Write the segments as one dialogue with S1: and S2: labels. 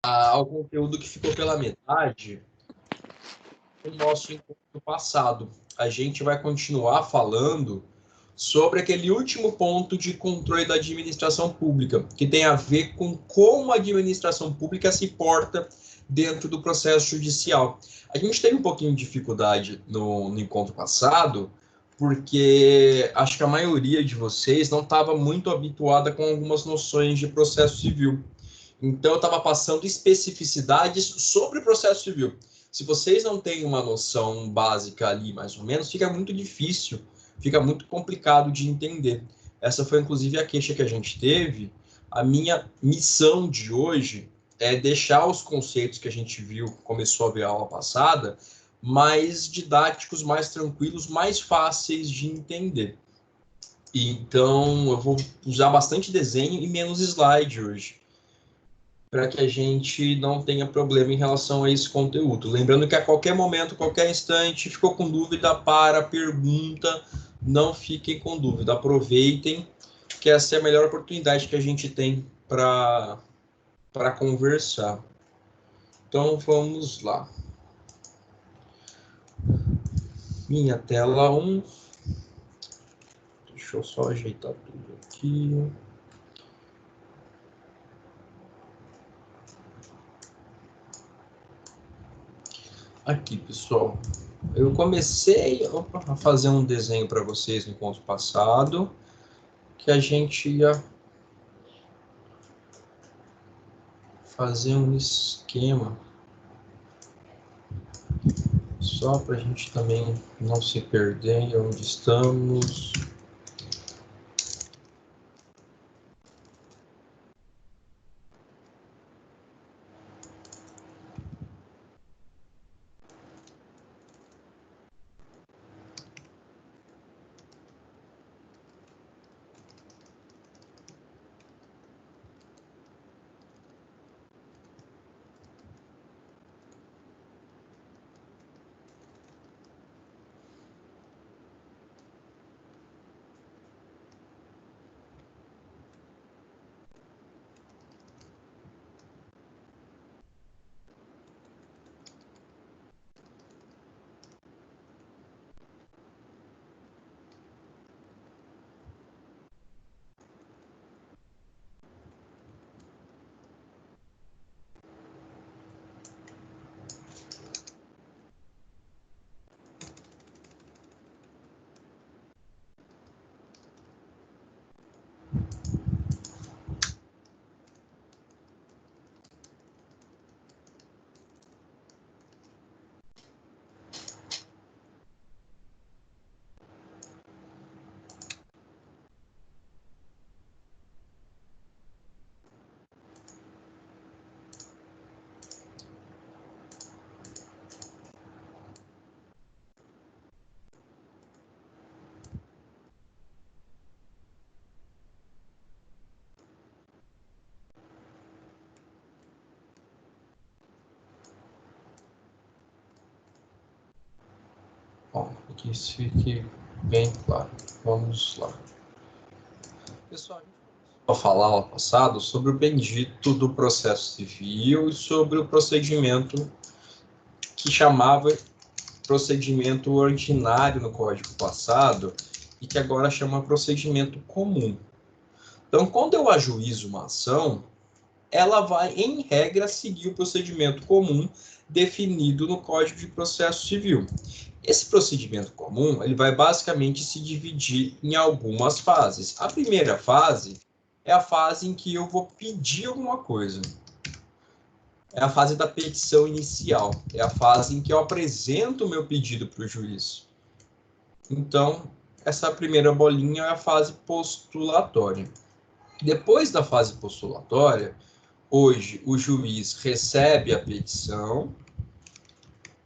S1: ao conteúdo que ficou pela metade do nosso encontro passado. A gente vai continuar falando sobre aquele último ponto de controle da administração pública, que tem a ver com como a administração pública se porta dentro do processo judicial. A gente teve um pouquinho de dificuldade no encontro passado, porque acho que a maioria de vocês não estava muito habituada com algumas noções de processo civil. Então, eu estava passando especificidades sobre o processo civil. Se vocês não têm uma noção básica ali, mais ou menos, fica muito difícil, fica muito complicado de entender. Essa foi, inclusive, a queixa que a gente teve. A minha missão de hoje é deixar os conceitos que a gente viu, começou a ver a aula passada, mais didáticos, mais tranquilos, mais fáceis de entender. Então, eu vou usar bastante desenho e menos slide hoje, para que a gente não tenha problema em relação a esse conteúdo. Lembrando que a qualquer momento, qualquer instante, ficou com dúvida, pergunta, não fiquem com dúvida, aproveitem, que essa é a melhor oportunidade que a gente tem para conversar. Então, vamos lá. Minha tela 1. Deixa eu só ajeitar tudo aqui. Aqui, pessoal. Eu comecei a fazer um desenho para vocês no encontro passado, que a gente ia fazer um esquema só para a gente também não se perder onde estamos. Bom, que isso fique bem claro. Vamos lá. Pessoal, a gente começou a falar lá passado sobre o bendito do processo civil e sobre o procedimento que chamava procedimento ordinário no Código passado e que agora chama procedimento comum. Então, quando eu ajuizo uma ação, ela vai, em regra, seguir o procedimento comum definido no Código de Processo Civil. Esse procedimento comum, ele vai basicamente se dividir em algumas fases. A primeira fase é a fase em que eu vou pedir alguma coisa. É a fase da petição inicial. É a fase em que eu apresento o meu pedido para o juiz. Então, essa primeira bolinha é a fase postulatória. Depois da fase postulatória, hoje o juiz recebe a petição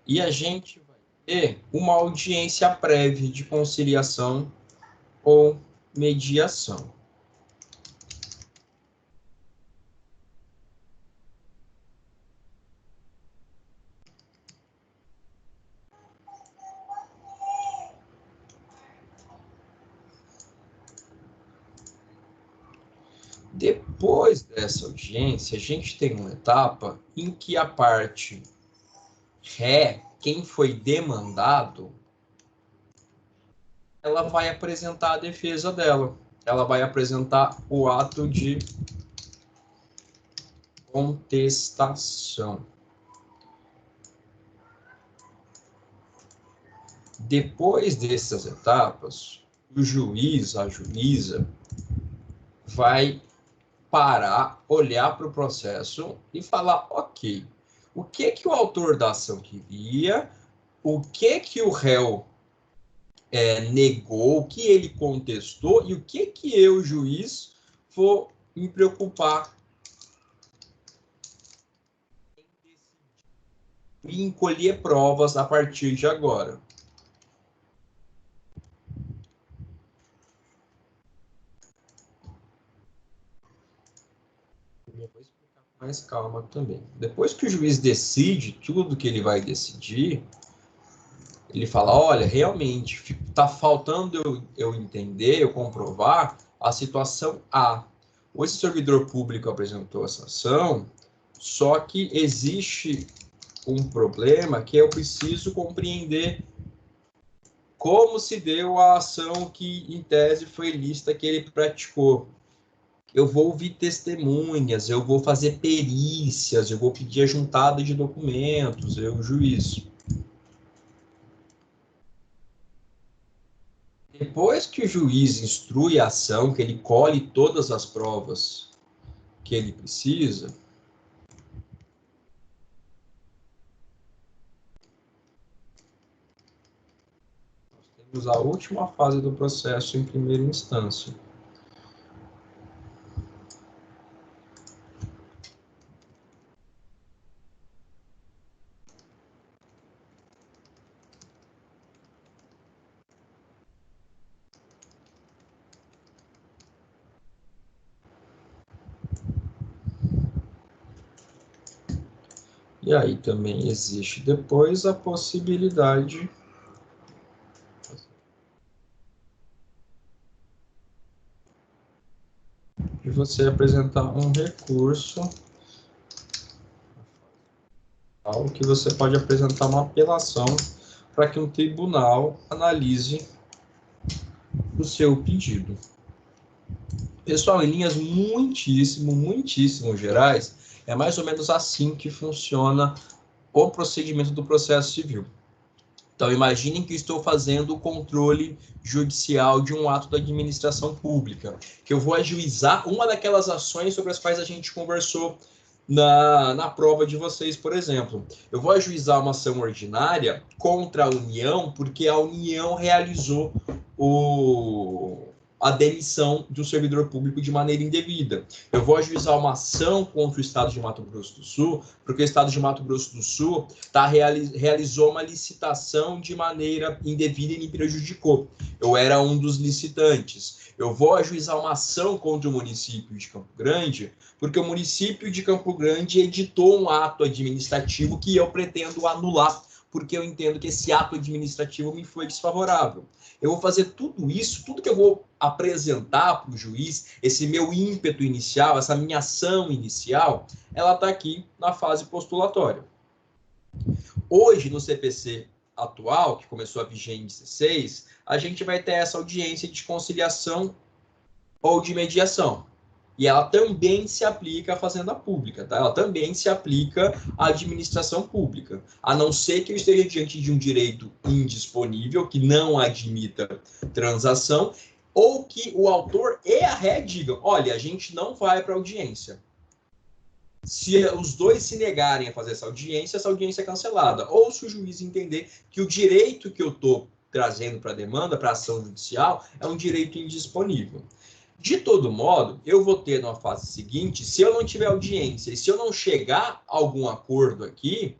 S1: e a gente vai ter uma audiência prévia de conciliação ou mediação. Depois dessa audiência, a gente tem uma etapa em que a parte ré, quem foi demandado, ela vai apresentar a defesa dela. Ela vai apresentar o ato de contestação. Depois dessas etapas, o juiz, a juíza, vai parar, olhar para o processo e falar, ok, o que o autor da ação queria, o que o réu negou, o que ele contestou e o que eu, juiz, vou me preocupar em colher provas a partir de agora. Eu vou explicar com mais calma também. Depois que o juiz decide tudo que ele vai decidir, ele fala, olha, realmente, está faltando eu entender, eu comprovar a situação A. Esse servidor público apresentou essa ação, só que existe um problema que eu preciso compreender como se deu a ação que, em tese, foi ilícita que ele praticou. Eu vou ouvir testemunhas, eu vou fazer perícias, eu vou pedir a juntada de documentos, juiz. Depois que o juiz instrui a ação, que ele colhe todas as provas que ele precisa, nós temos a última fase do processo em primeira instância. E aí também existe depois a possibilidade de você apresentar um recurso, ao que você pode apresentar uma apelação para que um tribunal analise o seu pedido. Pessoal, em linhas muitíssimo gerais, é mais ou menos assim que funciona o procedimento do processo civil. Então, imaginem que estou fazendo o controle judicial de um ato da administração pública, que eu vou ajuizar uma daquelas ações sobre as quais a gente conversou na prova de vocês, por exemplo. Eu vou ajuizar uma ação ordinária contra a União, porque a União realizou a demissão do servidor público de maneira indevida. Eu vou ajuizar uma ação contra o Estado de Mato Grosso do Sul, porque o Estado de Mato Grosso do Sul realizou uma licitação de maneira indevida e me prejudicou. Eu era um dos licitantes. Eu vou ajuizar uma ação contra o município de Campo Grande, porque o município de Campo Grande editou um ato administrativo que eu pretendo anular, porque eu entendo que esse ato administrativo me foi desfavorável. Eu vou fazer tudo isso, tudo que eu vou apresentar para o juiz, esse meu ímpeto inicial, essa minha ação inicial, ela está aqui na fase postulatória. Hoje, no CPC atual, que começou a viger em 16, a gente vai ter essa audiência de conciliação ou de mediação. E ela também se aplica à fazenda pública, tá? Ela também se aplica à administração pública, a não ser que eu esteja diante de um direito indisponível, que não admita transação, ou que o autor e a ré digam, olha, a gente não vai para audiência. Se os dois se negarem a fazer essa audiência é cancelada. Ou se o juiz entender que o direito que eu estou trazendo para a demanda, para a ação judicial, é um direito indisponível. De todo modo, eu vou ter na fase seguinte, se eu não tiver audiência e se eu não chegar a algum acordo aqui,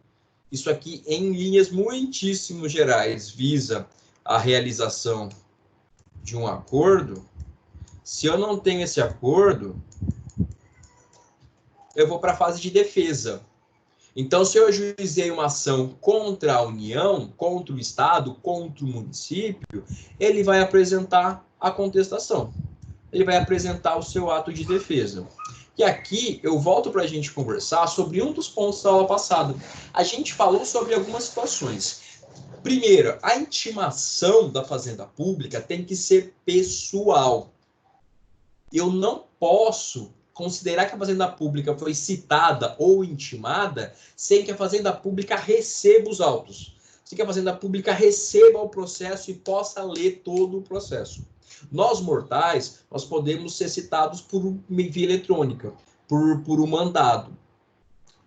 S1: isso aqui em linhas muitíssimo gerais visa a realização de um acordo. Se eu não tenho esse acordo, eu vou para a fase de defesa. Então, se eu ajuizei uma ação contra a União, contra o Estado, contra o município, ele vai apresentar a contestação. Ele vai apresentar o seu ato de defesa. E aqui eu volto para a gente conversar sobre um dos pontos da aula passada. A gente falou sobre algumas situações. Primeiro, a intimação da fazenda pública tem que ser pessoal. Eu não posso considerar que a fazenda pública foi citada ou intimada sem que a fazenda pública receba os autos, sem que a fazenda pública receba o processo e possa ler todo o processo. Nós, mortais, nós podemos ser citados por via eletrônica, por um mandado.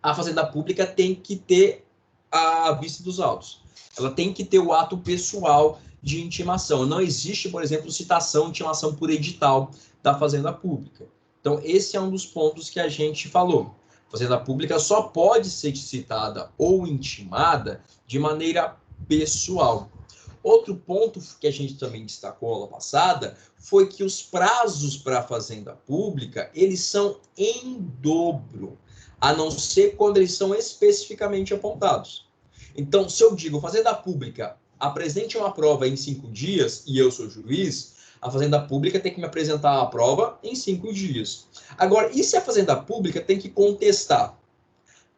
S1: A fazenda pública tem que ter a vista dos autos. Ela tem que ter o ato pessoal de intimação. Não existe, por exemplo, citação, intimação por edital da fazenda pública. Então, esse é um dos pontos que a gente falou. A fazenda pública só pode ser citada ou intimada de maneira pessoal. Outro ponto que a gente também destacou na aula passada foi que os prazos para a fazenda pública, eles são em dobro, a não ser quando eles são especificamente apontados. Então, se eu digo, fazenda pública, apresente uma prova em 5 dias, e eu sou juiz, a fazenda pública tem que me apresentar a prova em 5 dias. Agora, e se a fazenda pública tem que contestar?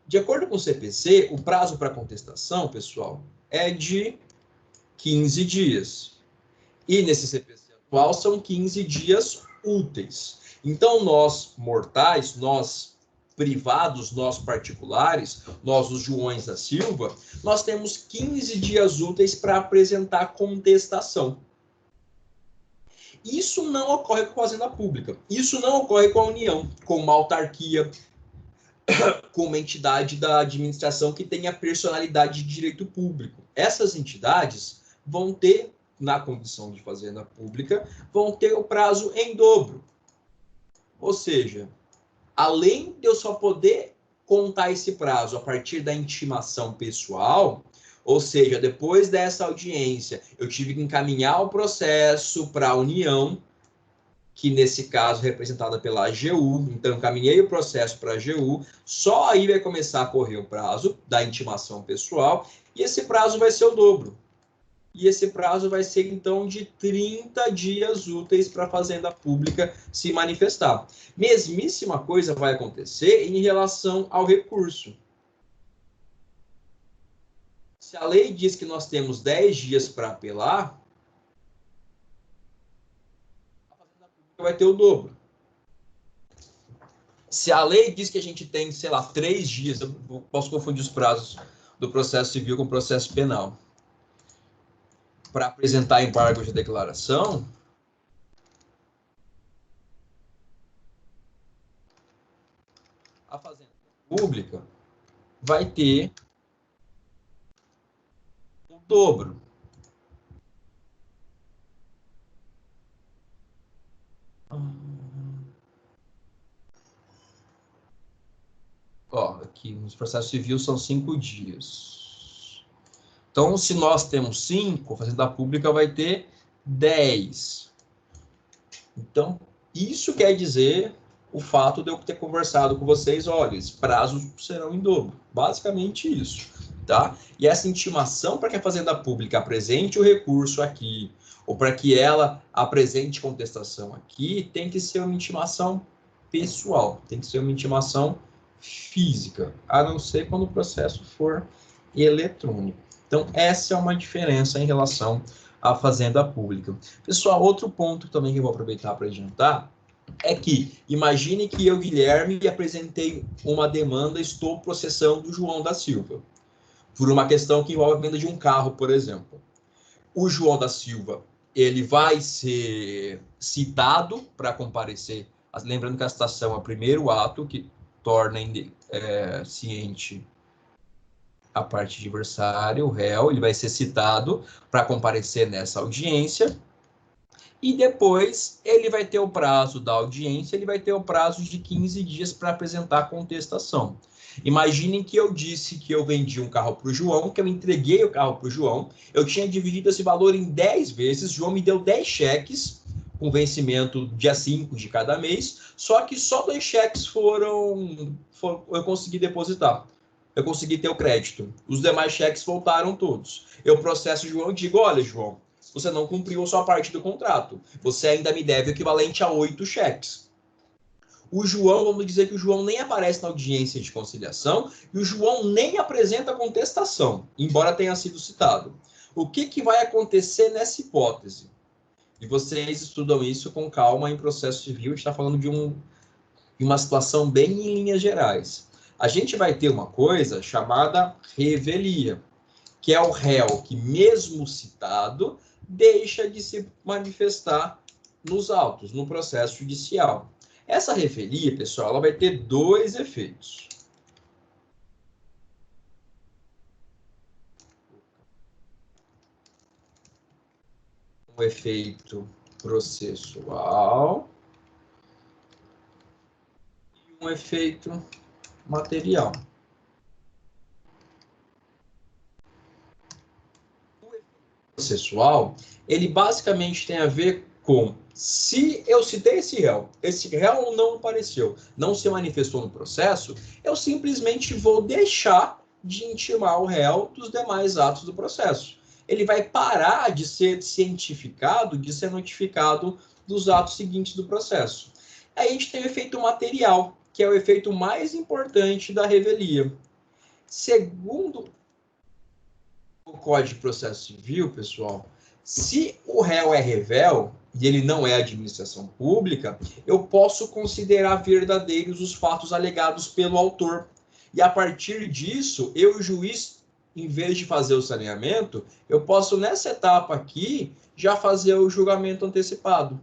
S1: De acordo com o CPC, o prazo para contestação, pessoal, é de 15 dias. E nesse CPC atual são 15 dias úteis. Então, nós mortais, nós privados, nós particulares, nós os Joões da Silva, nós temos 15 dias úteis para apresentar contestação. Isso não ocorre com a fazenda pública. Isso não ocorre com a União, com uma autarquia, com uma entidade da administração que tenha personalidade de direito público. Essas entidades vão ter, na condição de fazenda pública, vão ter o prazo em dobro. Ou seja, além de eu só poder contar esse prazo a partir da intimação pessoal, ou seja, depois dessa audiência, eu tive que encaminhar o processo para a União, que nesse caso é representada pela AGU, então eu encaminhei o processo para a AGU, só aí vai começar a correr o prazo da intimação pessoal, e esse prazo vai ser o dobro. E esse prazo vai ser, então, de 30 dias úteis para a fazenda pública se manifestar. Mesmíssima coisa vai acontecer em relação ao recurso. Se a lei diz que nós temos 10 dias para apelar, a fazenda pública vai ter o dobro. Se a lei diz que a gente tem, sei lá, 3 dias, eu posso confundir os prazos do processo civil com o processo penal, para apresentar embargo de declaração, a fazenda pública vai ter o dobro. Ó, aqui nos processos civis são 5 dias. Então, se nós temos 5, a fazenda pública vai ter 10. Então, isso quer dizer o fato de eu ter conversado com vocês, olha, os prazos serão em dobro. Basicamente isso, tá? E essa intimação para que a fazenda pública apresente o recurso aqui, ou para que ela apresente contestação aqui, tem que ser uma intimação pessoal, tem que ser uma intimação física, a não ser quando o processo for eletrônico. Então, essa é uma diferença em relação à fazenda pública. Pessoal, outro ponto também que eu vou aproveitar para adiantar é que, imagine que eu, Guilherme, apresentei uma demanda, estou processando o João da Silva, por uma questão que envolve a venda de um carro, por exemplo. O João da Silva, ele vai ser citado para comparecer, lembrando que a citação é o primeiro ato que torna ciente a parte adversária, o réu, ele vai ser citado para comparecer nessa audiência, e depois ele vai ter o prazo da audiência, ele vai ter o prazo de 15 dias para apresentar a contestação. Imaginem que eu disse que eu vendi um carro para o João, que eu entreguei o carro para o João, eu tinha dividido esse valor em 10 vezes, o João me deu 10 cheques, com vencimento dia 5 de cada mês, só que só 2 cheques eu consegui depositar. Eu consegui ter o crédito. Os demais cheques voltaram todos. Eu processo o João e digo, olha, João, você não cumpriu a sua parte do contrato. Você ainda me deve o equivalente a 8 cheques. O João, vamos dizer que o João nem aparece na audiência de conciliação e o João nem apresenta contestação, embora tenha sido citado. O que vai acontecer nessa hipótese? E vocês estudam isso com calma em processo civil, a gente está falando de uma situação bem em linhas gerais. A gente vai ter uma coisa chamada revelia, que é o réu que, mesmo citado, deixa de se manifestar nos autos, no processo judicial. Essa revelia, pessoal, ela vai ter dois efeitos. Um efeito processual e um efeito material. O efeito processual, ele basicamente tem a ver com se eu citei esse réu não apareceu, não se manifestou no processo, eu simplesmente vou deixar de intimar o réu dos demais atos do processo. Ele vai parar de ser cientificado, de ser notificado dos atos seguintes do processo. Aí a gente tem o efeito material, que é o efeito mais importante da revelia. Segundo o Código de Processo Civil, pessoal, se o réu é revel e ele não é administração pública, eu posso considerar verdadeiros os fatos alegados pelo autor. E a partir disso, eu e o juiz, em vez de fazer o saneamento, eu posso, nessa etapa aqui, já fazer o julgamento antecipado.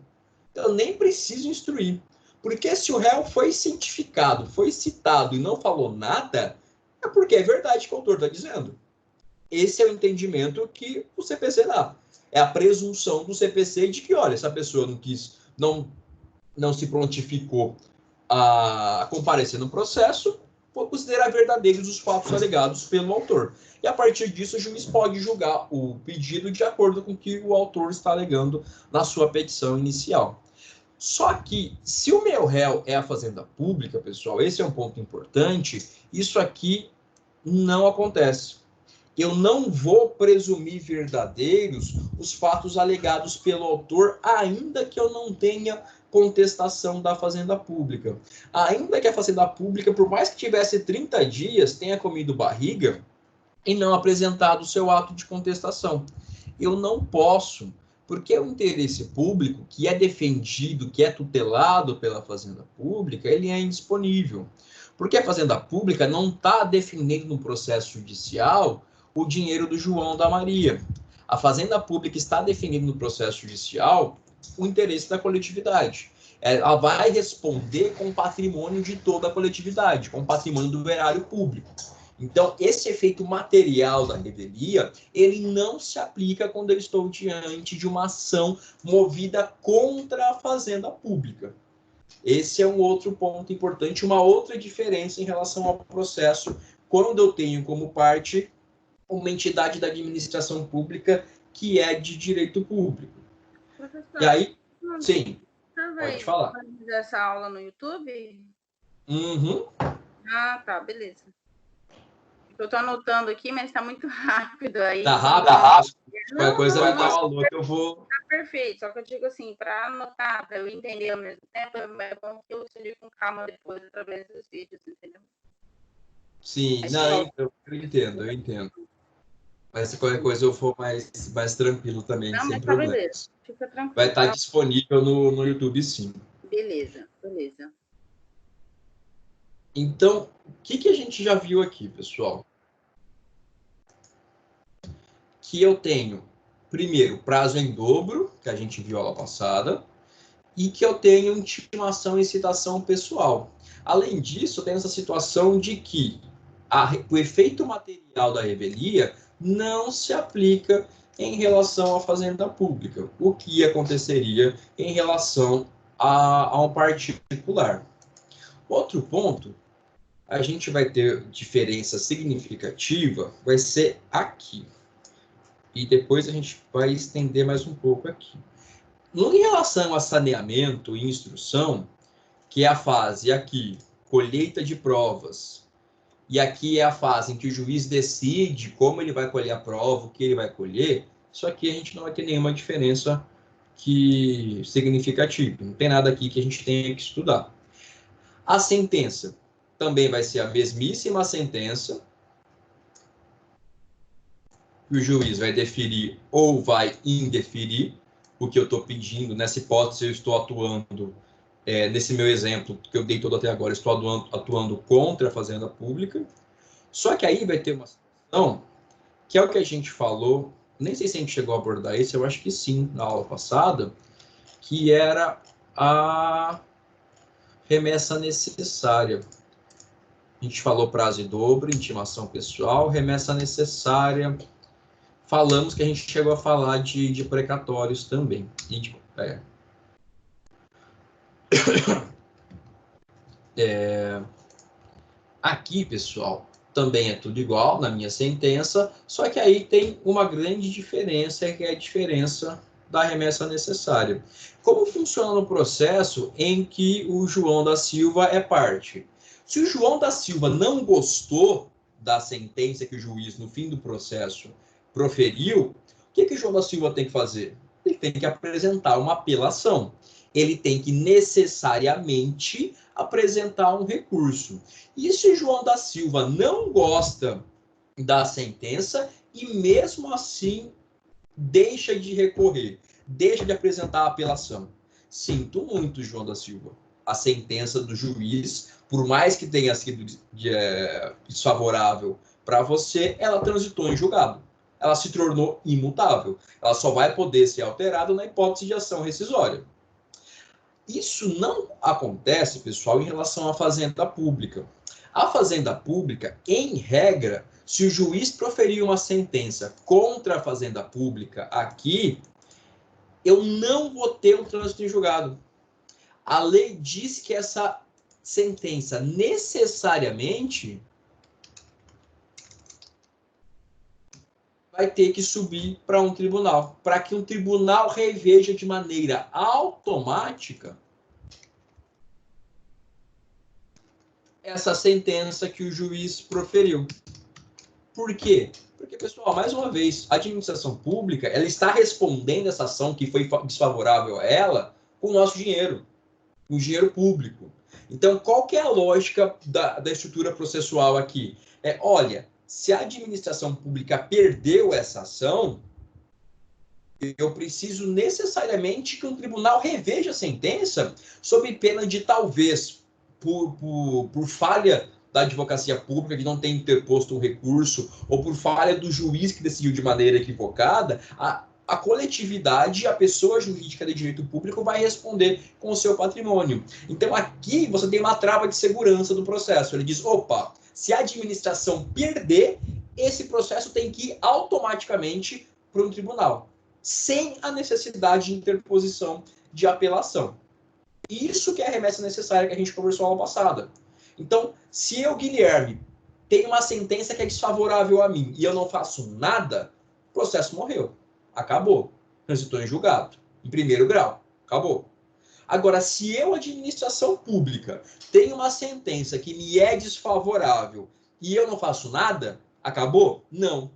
S1: Eu nem preciso instruir. Porque se o réu foi cientificado, foi citado e não falou nada, é porque é verdade que o autor está dizendo. Esse é o entendimento que o CPC dá. É a presunção do CPC de que, olha, essa pessoa não se prontificou a comparecer no processo, vou considerar verdadeiros os fatos alegados pelo autor. E a partir disso, o juiz pode julgar o pedido de acordo com o que o autor está alegando na sua petição inicial. Só que, se o meu réu é a fazenda pública, pessoal, esse é um ponto importante, isso aqui não acontece. Eu não vou presumir verdadeiros os fatos alegados pelo autor, ainda que eu não tenha contestação da fazenda pública. Ainda que a fazenda pública, por mais que tivesse 30 dias, tenha comido barriga e não apresentado o seu ato de contestação. Eu não posso, porque o interesse público, que é defendido, que é tutelado pela fazenda pública, ele é indisponível. Porque a fazenda pública não está defendendo no processo judicial o dinheiro do João da Maria. A fazenda pública está defendendo no processo judicial o interesse da coletividade. Ela vai responder com o patrimônio de toda a coletividade, com o patrimônio do erário público. Então, esse efeito material da revelia, ele não se aplica quando eu estou diante de uma ação movida contra a fazenda pública. Esse é um outro ponto importante, uma outra diferença em relação ao processo, quando eu tenho como parte uma entidade da administração pública que é de direito público.
S2: Professor,
S1: e aí, sim, pode falar.
S2: Pode fazer essa aula no YouTube?
S1: Uhum.
S2: Ah, tá, beleza. Eu tô anotando aqui, mas tá muito rápido aí.
S1: Tá rápido? Qualquer coisa vai dar uma alô que eu vou...
S2: Tá perfeito, só que eu digo assim, para anotar, para eu entender ao mesmo tempo, é bom que eu estude com calma depois, através dos vídeos, entendeu?
S1: Sim, não, eu entendo. Mas se qualquer coisa eu for mais tranquilo também, não, sem problemas. Tá, beleza.
S2: Fica tranquilo.
S1: Vai estar disponível no YouTube, sim.
S2: Beleza.
S1: Então, o que a gente já viu aqui, pessoal? Que eu tenho, primeiro, prazo em dobro, que a gente viu aula passada, e que eu tenho intimação e citação pessoal. Além disso, eu tenho essa situação de que o efeito material da revelia não se aplica em relação à fazenda pública, o que aconteceria em relação a um particular. Outro ponto, a gente vai ter diferença significativa, vai ser aqui. E depois a gente vai estender mais um pouco aqui. Em relação a saneamento e instrução, que é a fase aqui, colheita de provas, e aqui é a fase em que o juiz decide como ele vai colher a prova, o que ele vai colher, isso aqui a gente não vai ter nenhuma diferença significativa. Não tem nada aqui que a gente tenha que estudar. A sentença também vai ser a mesmíssima sentença que o juiz vai deferir ou vai indeferir o que eu estou pedindo. Nessa hipótese, eu estou atuando, nesse meu exemplo que eu dei todo até agora, estou atuando contra a fazenda pública. Só que aí vai ter uma situação que é o que a gente falou, nem sei se a gente chegou a abordar isso, eu acho que sim, na aula passada, que era a remessa necessária. A gente falou prazo e dobro, intimação pessoal, remessa necessária. Falamos que a gente chegou a falar de precatórios também. Aqui, pessoal, também é tudo igual na minha sentença, só que aí tem uma grande diferença, que é a diferença da remessa necessária. Como funciona no processo em que o João da Silva é parte? Se o João da Silva não gostou da sentença que o juiz, no fim do processo, proferiu, o que o João da Silva tem que fazer? Ele tem que apresentar uma apelação. Ele tem que necessariamente apresentar um recurso. E se o João da Silva não gosta da sentença e mesmo assim deixa de recorrer, deixa de apresentar a apelação? Sinto muito, João da Silva. A sentença do juiz, por mais que tenha sido desfavorável para você, ela transitou em julgado. Ela se tornou imutável. Ela só vai poder ser alterada na hipótese de ação rescisória. Isso não acontece, pessoal, em relação à fazenda pública. A fazenda pública, em regra, se o juiz proferir uma sentença contra a fazenda pública aqui, eu não vou ter um trânsito em julgado. A lei diz que essa sentença necessariamente vai ter que subir para um tribunal, para que um tribunal reveja de maneira automática essa sentença que o juiz proferiu. Por quê? Porque, pessoal, mais uma vez, a administração pública, ela está respondendo essa ação que foi desfavorável a ela com o nosso dinheiro, com o dinheiro público. Então, qual que é a lógica da estrutura processual aqui? Olha, se a administração pública perdeu essa ação, eu preciso necessariamente que um tribunal reveja a sentença sob pena de, talvez, por falha da advocacia pública que não tem interposto um recurso, ou por falha do juiz que decidiu de maneira equivocada, a coletividade, a pessoa jurídica de direito público vai responder com o seu patrimônio. Então, aqui você tem uma trava de segurança do processo. Ele diz, opa, se a administração perder, esse processo tem que ir automaticamente para um tribunal, sem a necessidade de interposição de apelação. Isso que é a remessa necessária que a gente conversou na passada. Então, se eu, Guilherme, tenho uma sentença que é desfavorável a mim e eu não faço nada, o processo morreu. Acabou. Transitou em julgado. Em primeiro grau. Acabou. Agora, se eu, administração pública, tenho uma sentença que me é desfavorável e eu não faço nada, acabou? Não.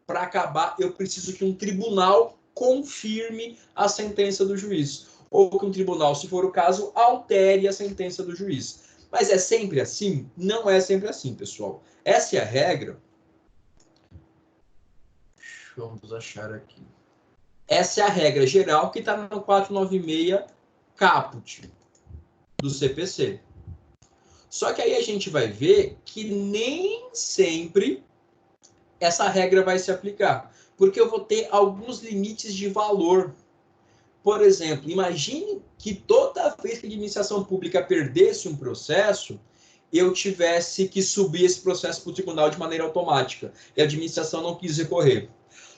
S1: Para acabar, eu preciso que um tribunal confirme a sentença do juiz. Ou que um tribunal, se for o caso, altere a sentença do juiz. Mas é sempre assim? Não é sempre assim, pessoal. Essa é a regra. Vamos achar aqui. Essa é a regra geral que está no 496 caput do CPC. Só que aí a gente vai ver que nem sempre essa regra vai se aplicar, porque eu vou ter alguns limites de valor. Por exemplo, imagine que toda vez que a administração pública perdesse um processo, eu tivesse que subir esse processo para o tribunal de maneira automática, e a administração não quis recorrer.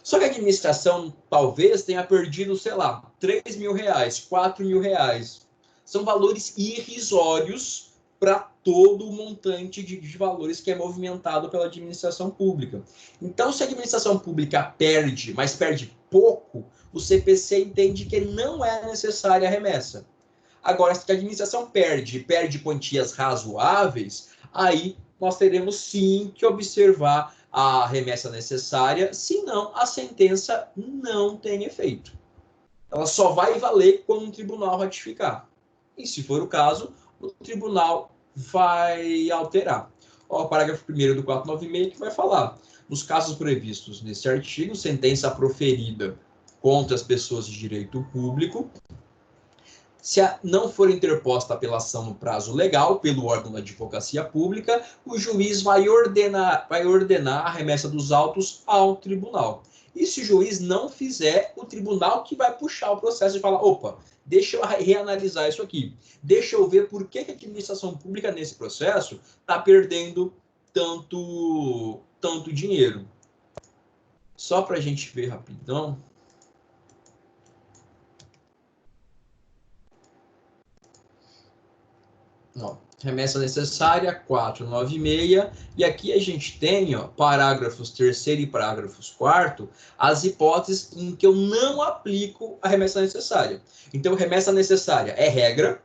S1: Só que a administração talvez tenha perdido, sei lá, R$3.000, R$4.000. São valores irrisórios para todo o montante de valores que é movimentado pela administração pública. Então, se a administração pública perde, mas perde pouco, o CPC entende que não é necessária a remessa. Agora, se a administração perde quantias razoáveis, aí nós teremos sim que observar a remessa necessária, senão a sentença não tem efeito. Ela só vai valer quando um tribunal ratificar. E se for o caso, o tribunal vai alterar. Ó, o parágrafo 1º do 496 que vai falar: nos casos previstos nesse artigo, sentença proferida contra as pessoas de direito público, se não for interposta apelação no prazo legal pelo órgão da advocacia pública, o juiz vai ordenar a remessa dos autos ao tribunal. E se o juiz não fizer, o tribunal que vai puxar o processo e falar: opa, deixa eu reanalisar isso aqui. Deixa eu ver por que a administração pública nesse processo está perdendo tanto dinheiro. Só para a gente ver rapidão. Ó, remessa necessária, 496. E aqui a gente tem, ó, parágrafos 3º e parágrafos 4º, as hipóteses em que eu não aplico a remessa necessária. Então, remessa necessária é regra.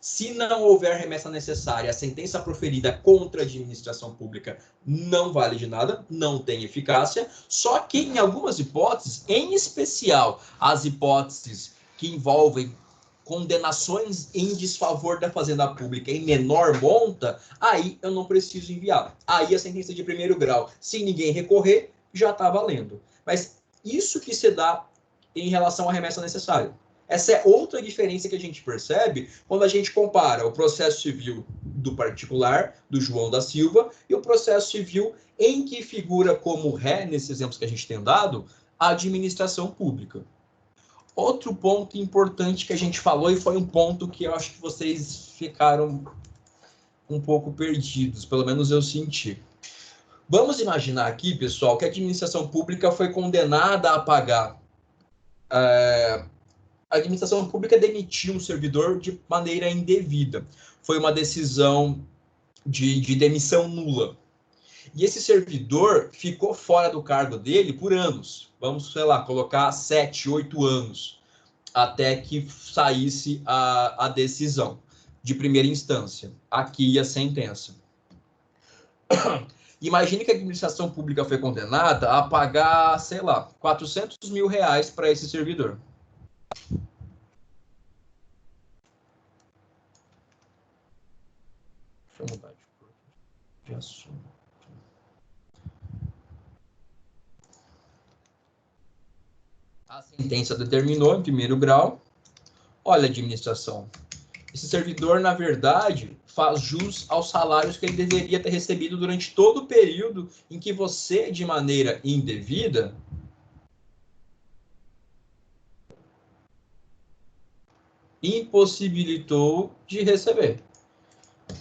S1: Se não houver remessa necessária, a sentença proferida contra a administração pública não vale de nada, não tem eficácia. Só que em algumas hipóteses, em especial as hipóteses que envolvem condenações em desfavor da fazenda pública em menor monta, aí eu não preciso enviar. Aí a sentença de 1º grau, se ninguém recorrer, já está valendo. Mas isso que se dá em relação à remessa necessária. Essa é outra diferença que a gente percebe quando a gente compara o processo civil do particular, do João da Silva, e o processo civil em que figura como ré, nesses exemplos que a gente tem dado, a administração pública. Outro ponto importante que a gente falou, e foi um ponto que eu acho que vocês ficaram um pouco perdidos, pelo menos eu senti. Vamos imaginar aqui, pessoal, que a administração pública foi condenada a pagar. A administração pública demitiu um servidor de maneira indevida. Foi uma decisão de demissão nula. E esse servidor ficou fora do cargo dele por anos. Vamos, sei lá, colocar 7, 8 anos, até que saísse a decisão de primeira instância. Aqui a sentença. Imagine que a administração pública foi condenada a pagar, sei lá, 400 mil reais para esse servidor. Deixa eu mudar de assunto. A sentença determinou, em 1º grau, olha, administração, esse servidor, na verdade, faz jus aos salários que ele deveria ter recebido durante todo o período em que você, de maneira indevida, impossibilitou de receber.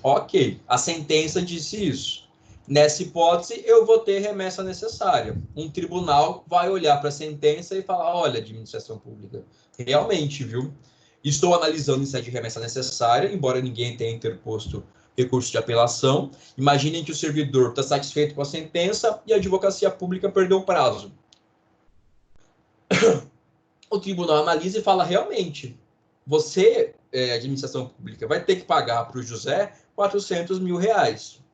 S1: Ok, a sentença disse isso. Nessa hipótese, eu vou ter remessa necessária. Um tribunal vai olhar para a sentença e falar: olha, administração pública, realmente, viu? Estou analisando se é de remessa necessária, embora ninguém tenha interposto recurso de apelação. Imaginem que o servidor está satisfeito com a sentença e a advocacia pública perdeu o prazo. O tribunal analisa e fala: realmente, você, administração pública, vai ter que pagar para o José 400 mil reais.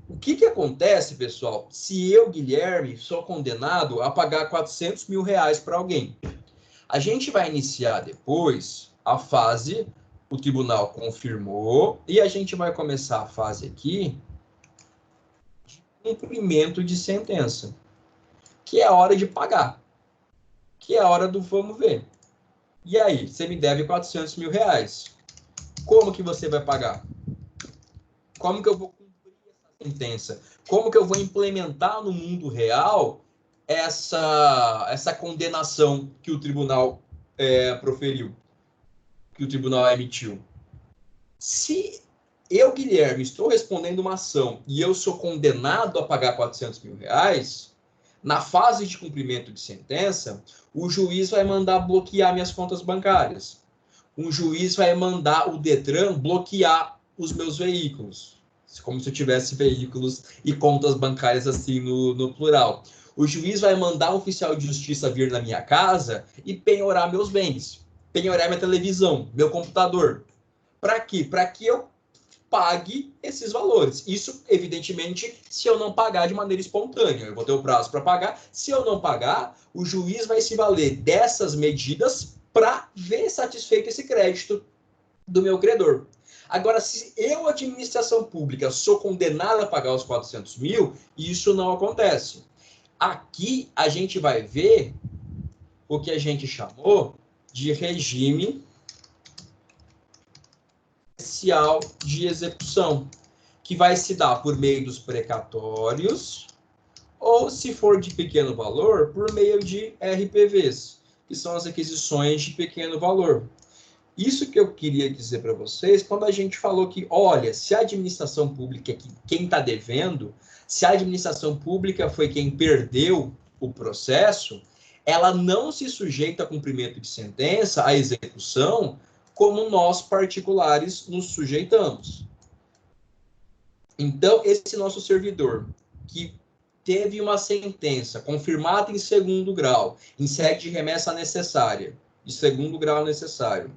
S1: O que acontece, pessoal, se eu, Guilherme, sou condenado a pagar 400 mil reais para alguém? A gente vai iniciar depois a fase, o tribunal confirmou, e a gente vai começar a fase aqui de cumprimento de sentença, que é a hora de pagar, que é a hora do vamos ver. E aí, você me deve 400 mil reais. Como que você vai pagar? Como que eu vou cumprir essa sentença? Como que eu vou implementar no mundo real essa condenação que o tribunal proferiu, que o tribunal emitiu? Se eu, Guilherme, estou respondendo uma ação e eu sou condenado a pagar 400 mil reais, na fase de cumprimento de sentença, o juiz vai mandar bloquear minhas contas bancárias. Um juiz vai mandar o Detran bloquear os meus veículos, como se eu tivesse veículos e contas bancárias assim no plural. O juiz vai mandar um oficial de justiça vir na minha casa e penhorar meus bens, penhorar minha televisão, meu computador. Para quê? Para que eu pague esses valores. Isso, evidentemente, se eu não pagar de maneira espontânea. Eu vou ter o prazo para pagar. Se eu não pagar, o juiz vai se valer dessas medidas para ver satisfeito esse crédito do meu credor. Agora, se eu, administração pública, sou condenado a pagar os 400 mil, isso não acontece. Aqui a gente vai ver o que a gente chamou de regime especial de execução, que vai se dar por meio dos precatórios, ou, se for de pequeno valor, por meio de RPVs, que são as requisições de pequeno valor. Isso que eu queria dizer para vocês, quando a gente falou que, olha, se a administração pública é quem está devendo, se a administração pública foi quem perdeu o processo, ela não se sujeita a cumprimento de sentença, à execução, como nós particulares nos sujeitamos. Então, esse nosso servidor, que teve uma sentença confirmada em segundo grau, em sede de remessa necessária, de segundo grau necessário,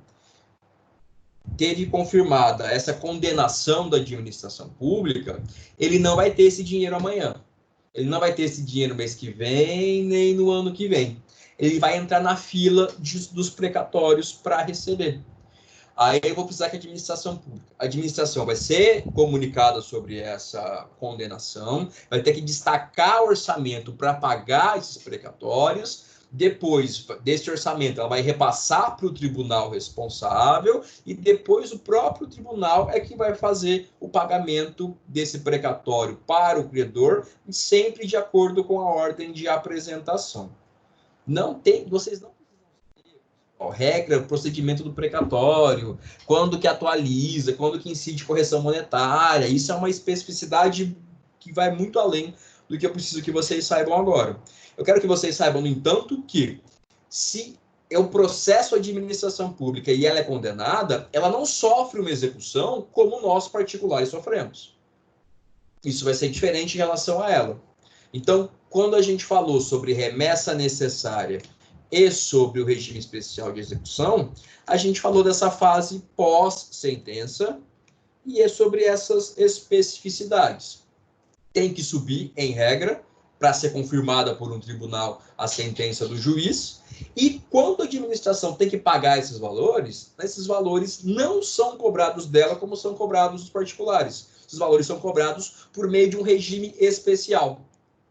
S1: teve confirmada essa condenação da administração pública, ele não vai ter esse dinheiro amanhã. Ele não vai ter esse dinheiro no mês que vem, nem no ano que vem. Ele vai entrar na fila dos precatórios para receber. Aí eu vou precisar que a administração vai ser comunicada sobre essa condenação, vai ter que destacar o orçamento para pagar esses precatórios. Depois desse orçamento, ela vai repassar para o tribunal responsável e depois o próprio tribunal é que vai fazer o pagamento desse precatório para o credor, sempre de acordo com a ordem de apresentação. Vocês não regra, procedimento do precatório, quando que atualiza, quando que incide correção monetária. Isso é uma especificidade que vai muito além do que eu preciso que vocês saibam agora. Eu quero que vocês saibam, no entanto, que se eu processo a administração pública e ela é condenada, ela não sofre uma execução como nós particulares sofremos. Isso vai ser diferente em relação a ela. Então, quando a gente falou sobre remessa necessária e sobre o regime especial de execução, a gente falou dessa fase pós-sentença e é sobre essas especificidades. Tem que subir, em regra, para ser confirmada por um tribunal a sentença do juiz, e quando a administração tem que pagar esses valores não são cobrados dela como são cobrados dos particulares. Esses valores são cobrados por meio de um regime especial,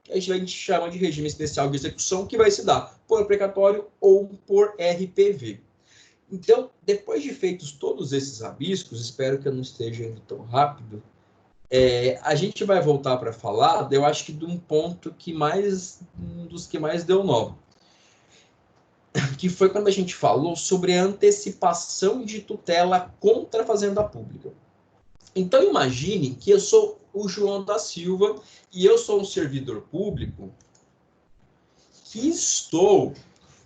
S1: que a gente chama de regime especial de execução, que vai se dar por precatório ou por RPV. Então, depois de feitos todos esses rabiscos, espero que eu não esteja indo tão rápido, a gente vai voltar para falar, eu acho que de um ponto um dos que mais deu nó, que foi quando a gente falou sobre a antecipação de tutela contra a fazenda pública. Então, imagine que eu sou o João da Silva e eu sou um servidor público que estou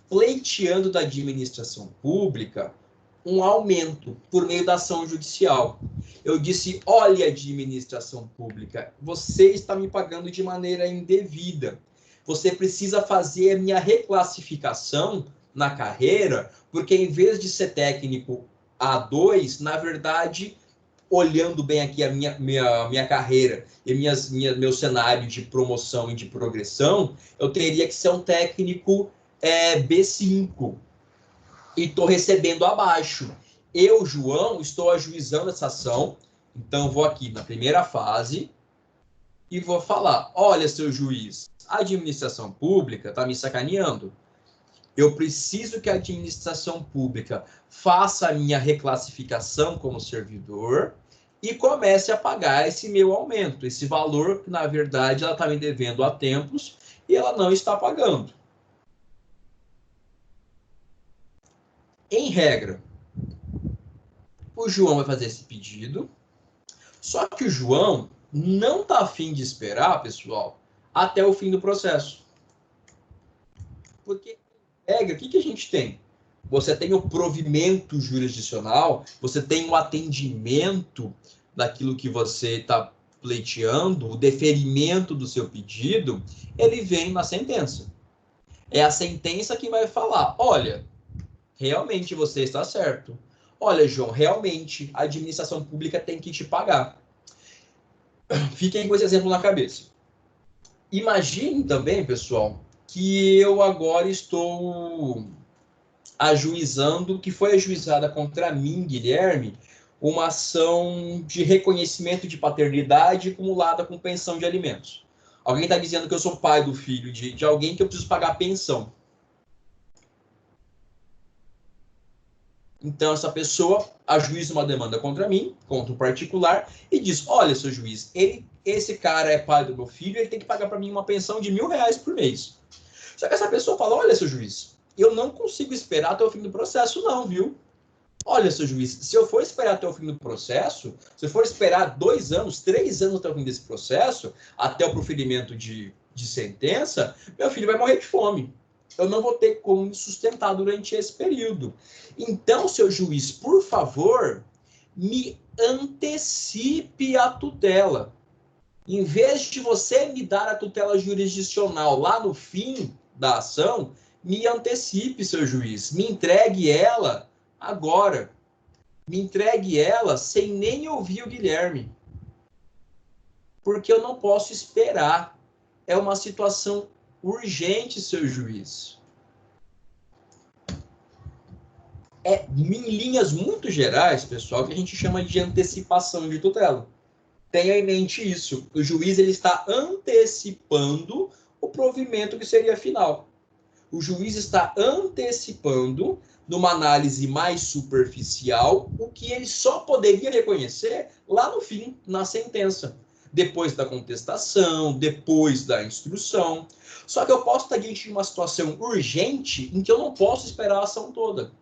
S1: pleiteando da administração pública um aumento por meio da ação judicial. Eu disse, olha, administração pública, você está me pagando de maneira indevida. Você precisa fazer a minha reclassificação na carreira, porque em vez de ser técnico A2, na verdade, olhando bem aqui a minha carreira e meu cenário de promoção e de progressão, eu teria que ser um técnico B5. E estou recebendo abaixo. Eu, João, estou ajuizando essa ação. Então, vou aqui na primeira fase e vou falar, olha, seu juiz, a administração pública está me sacaneando. Eu preciso que a administração pública faça a minha reclassificação como servidor e comece a pagar esse meu aumento, esse valor que, na verdade, ela está me devendo há tempos e ela não está pagando. Em regra, o João vai fazer esse pedido, só que o João não está afim de esperar, pessoal, até o fim do processo. Porque, em regra, o que a gente tem? Você tem o provimento jurisdicional, você tem o atendimento daquilo que você está pleiteando, o deferimento do seu pedido, ele vem na sentença. É a sentença que vai falar, olha, realmente você está certo. Olha, João, realmente a administração pública tem que te pagar. Fiquem com esse exemplo na cabeça. Imagine também, pessoal, que eu agora estou ajuizando, que foi ajuizada contra mim, Guilherme, uma ação de reconhecimento de paternidade acumulada com pensão de alimentos. Alguém está dizendo que eu sou pai do filho de alguém que eu preciso pagar pensão. Então, essa pessoa ajuiza uma demanda contra mim, contra um particular, e diz, olha, seu juiz, esse cara é pai do meu filho, ele tem que pagar para mim uma pensão de R$1.000 por mês. Só que essa pessoa fala, olha, seu juiz, eu não consigo esperar até o fim do processo não, viu? Olha, seu juiz, se eu for esperar até o fim do processo, se eu for esperar 2 anos, 3 anos até o fim desse processo, até o proferimento de sentença, meu filho vai morrer de fome. Eu não vou ter como me sustentar durante esse período. Então, seu juiz, por favor, me antecipe a tutela. Em vez de você me dar a tutela jurisdicional lá no fim da ação, me antecipe, seu juiz. Me entregue ela agora. Me entregue ela sem nem ouvir o Guilherme. Porque eu não posso esperar. É uma situação urgente, seu juiz. É em linhas muito gerais, pessoal, que a gente chama de antecipação de tutela. Tenha em mente isso. O juiz ele está antecipando o provimento que seria final. O juiz está antecipando, numa análise mais superficial, o que ele só poderia reconhecer lá no fim, na sentença. Depois da contestação, depois da instrução. Só que eu posso estar diante de uma situação urgente em que eu não posso esperar a ação toda.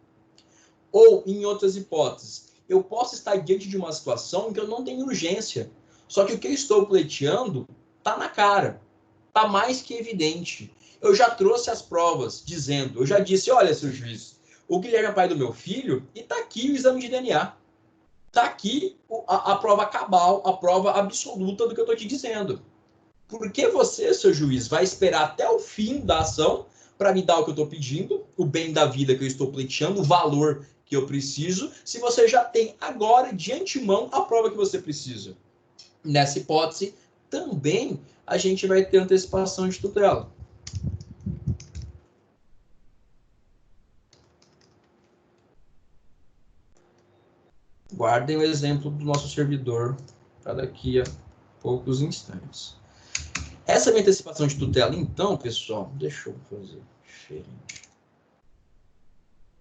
S1: Ou, em outras hipóteses, eu posso estar diante de uma situação em que eu não tenho urgência. Só que o que eu estou pleiteando está na cara. Está mais que evidente. Eu já trouxe as provas, dizendo, eu já disse, olha, seu juiz, o Guilherme é pai do meu filho e está aqui o exame de DNA. Está aqui a prova cabal, a prova absoluta do que eu estou te dizendo. Por que você, seu juiz, vai esperar até o fim da ação para me dar o que eu estou pedindo, o bem da vida que eu estou pleiteando, o valor que eu preciso, se você já tem agora, de antemão, a prova que você precisa? Nessa hipótese, também a gente vai ter antecipação de tutela. Guardem o exemplo do nosso servidor para daqui a poucos instantes. Essa minha antecipação de tutela, então, pessoal, deixa eu fazer diferente.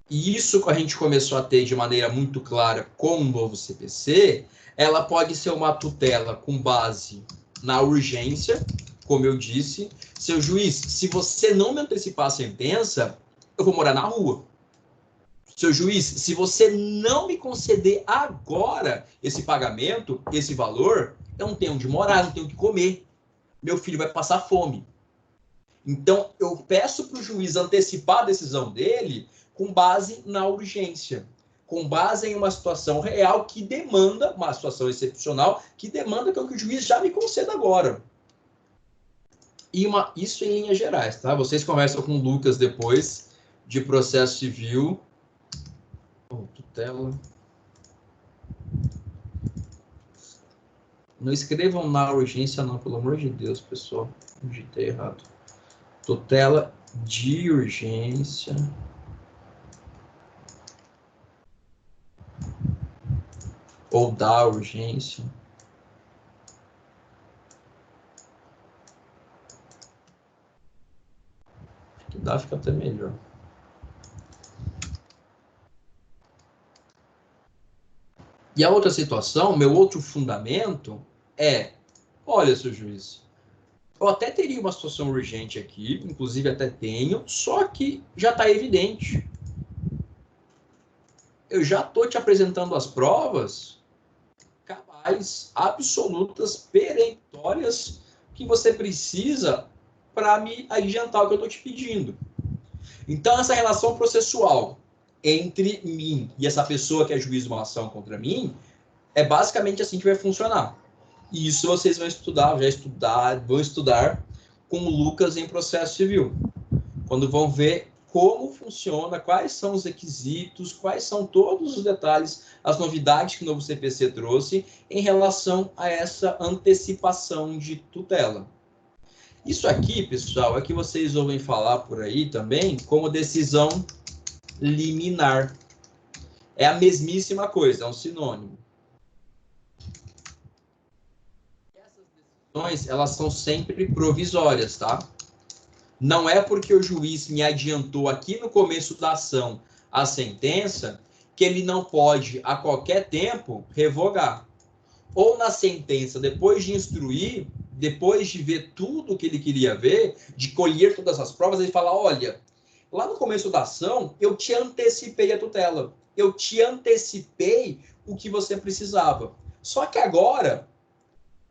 S1: E isso que a gente começou a ter de maneira muito clara com o novo CPC, ela pode ser uma tutela com base na urgência, como eu disse. Seu juiz, se você não me antecipar a sentença, eu vou morar na rua. Seu juiz, se você não me conceder agora esse pagamento, esse valor, eu não tenho onde morar, não tenho o que comer. Meu filho vai passar fome. Então, eu peço para o juiz antecipar a decisão dele com base na urgência, com base em uma situação real que demanda, uma situação excepcional, que demanda que o juiz já me conceda agora. E isso em linhas gerais, tá? Vocês conversam com o Lucas depois de processo civil. Tutela. Não escrevam na urgência, não, pelo amor de Deus, pessoal. Digitei errado. Tutela de urgência. Ou da urgência. Acho que dá, fica até melhor. E a outra situação, meu outro fundamento é, olha, seu juiz, eu até teria uma situação urgente aqui, inclusive até tenho, só que já está evidente. Eu já estou te apresentando as provas cabais, absolutas, peremptórias, que você precisa para me adiantar o que eu estou te pedindo. Então, essa relação processual entre mim e essa pessoa que é juiz de uma ação contra mim, é basicamente assim que vai funcionar. E isso vocês vão estudar, vão estudar com o Lucas em processo civil. Quando vão ver como funciona, quais são os requisitos, quais são todos os detalhes, as novidades que o novo CPC trouxe em relação a essa antecipação de tutela. Isso aqui, pessoal, é que vocês ouvem falar por aí também como decisão liminar. É a mesmíssima coisa, é um sinônimo. elas são sempre provisórias, tá? Não é porque o juiz me adiantou aqui no começo da ação a sentença que ele não pode, a qualquer tempo, revogar. Ou na sentença, depois de instruir, depois de ver tudo o que ele queria ver, de colher todas as provas, ele fala, olha, lá no começo da ação, eu te antecipei a tutela. Eu te antecipei o que você precisava. Só que agora,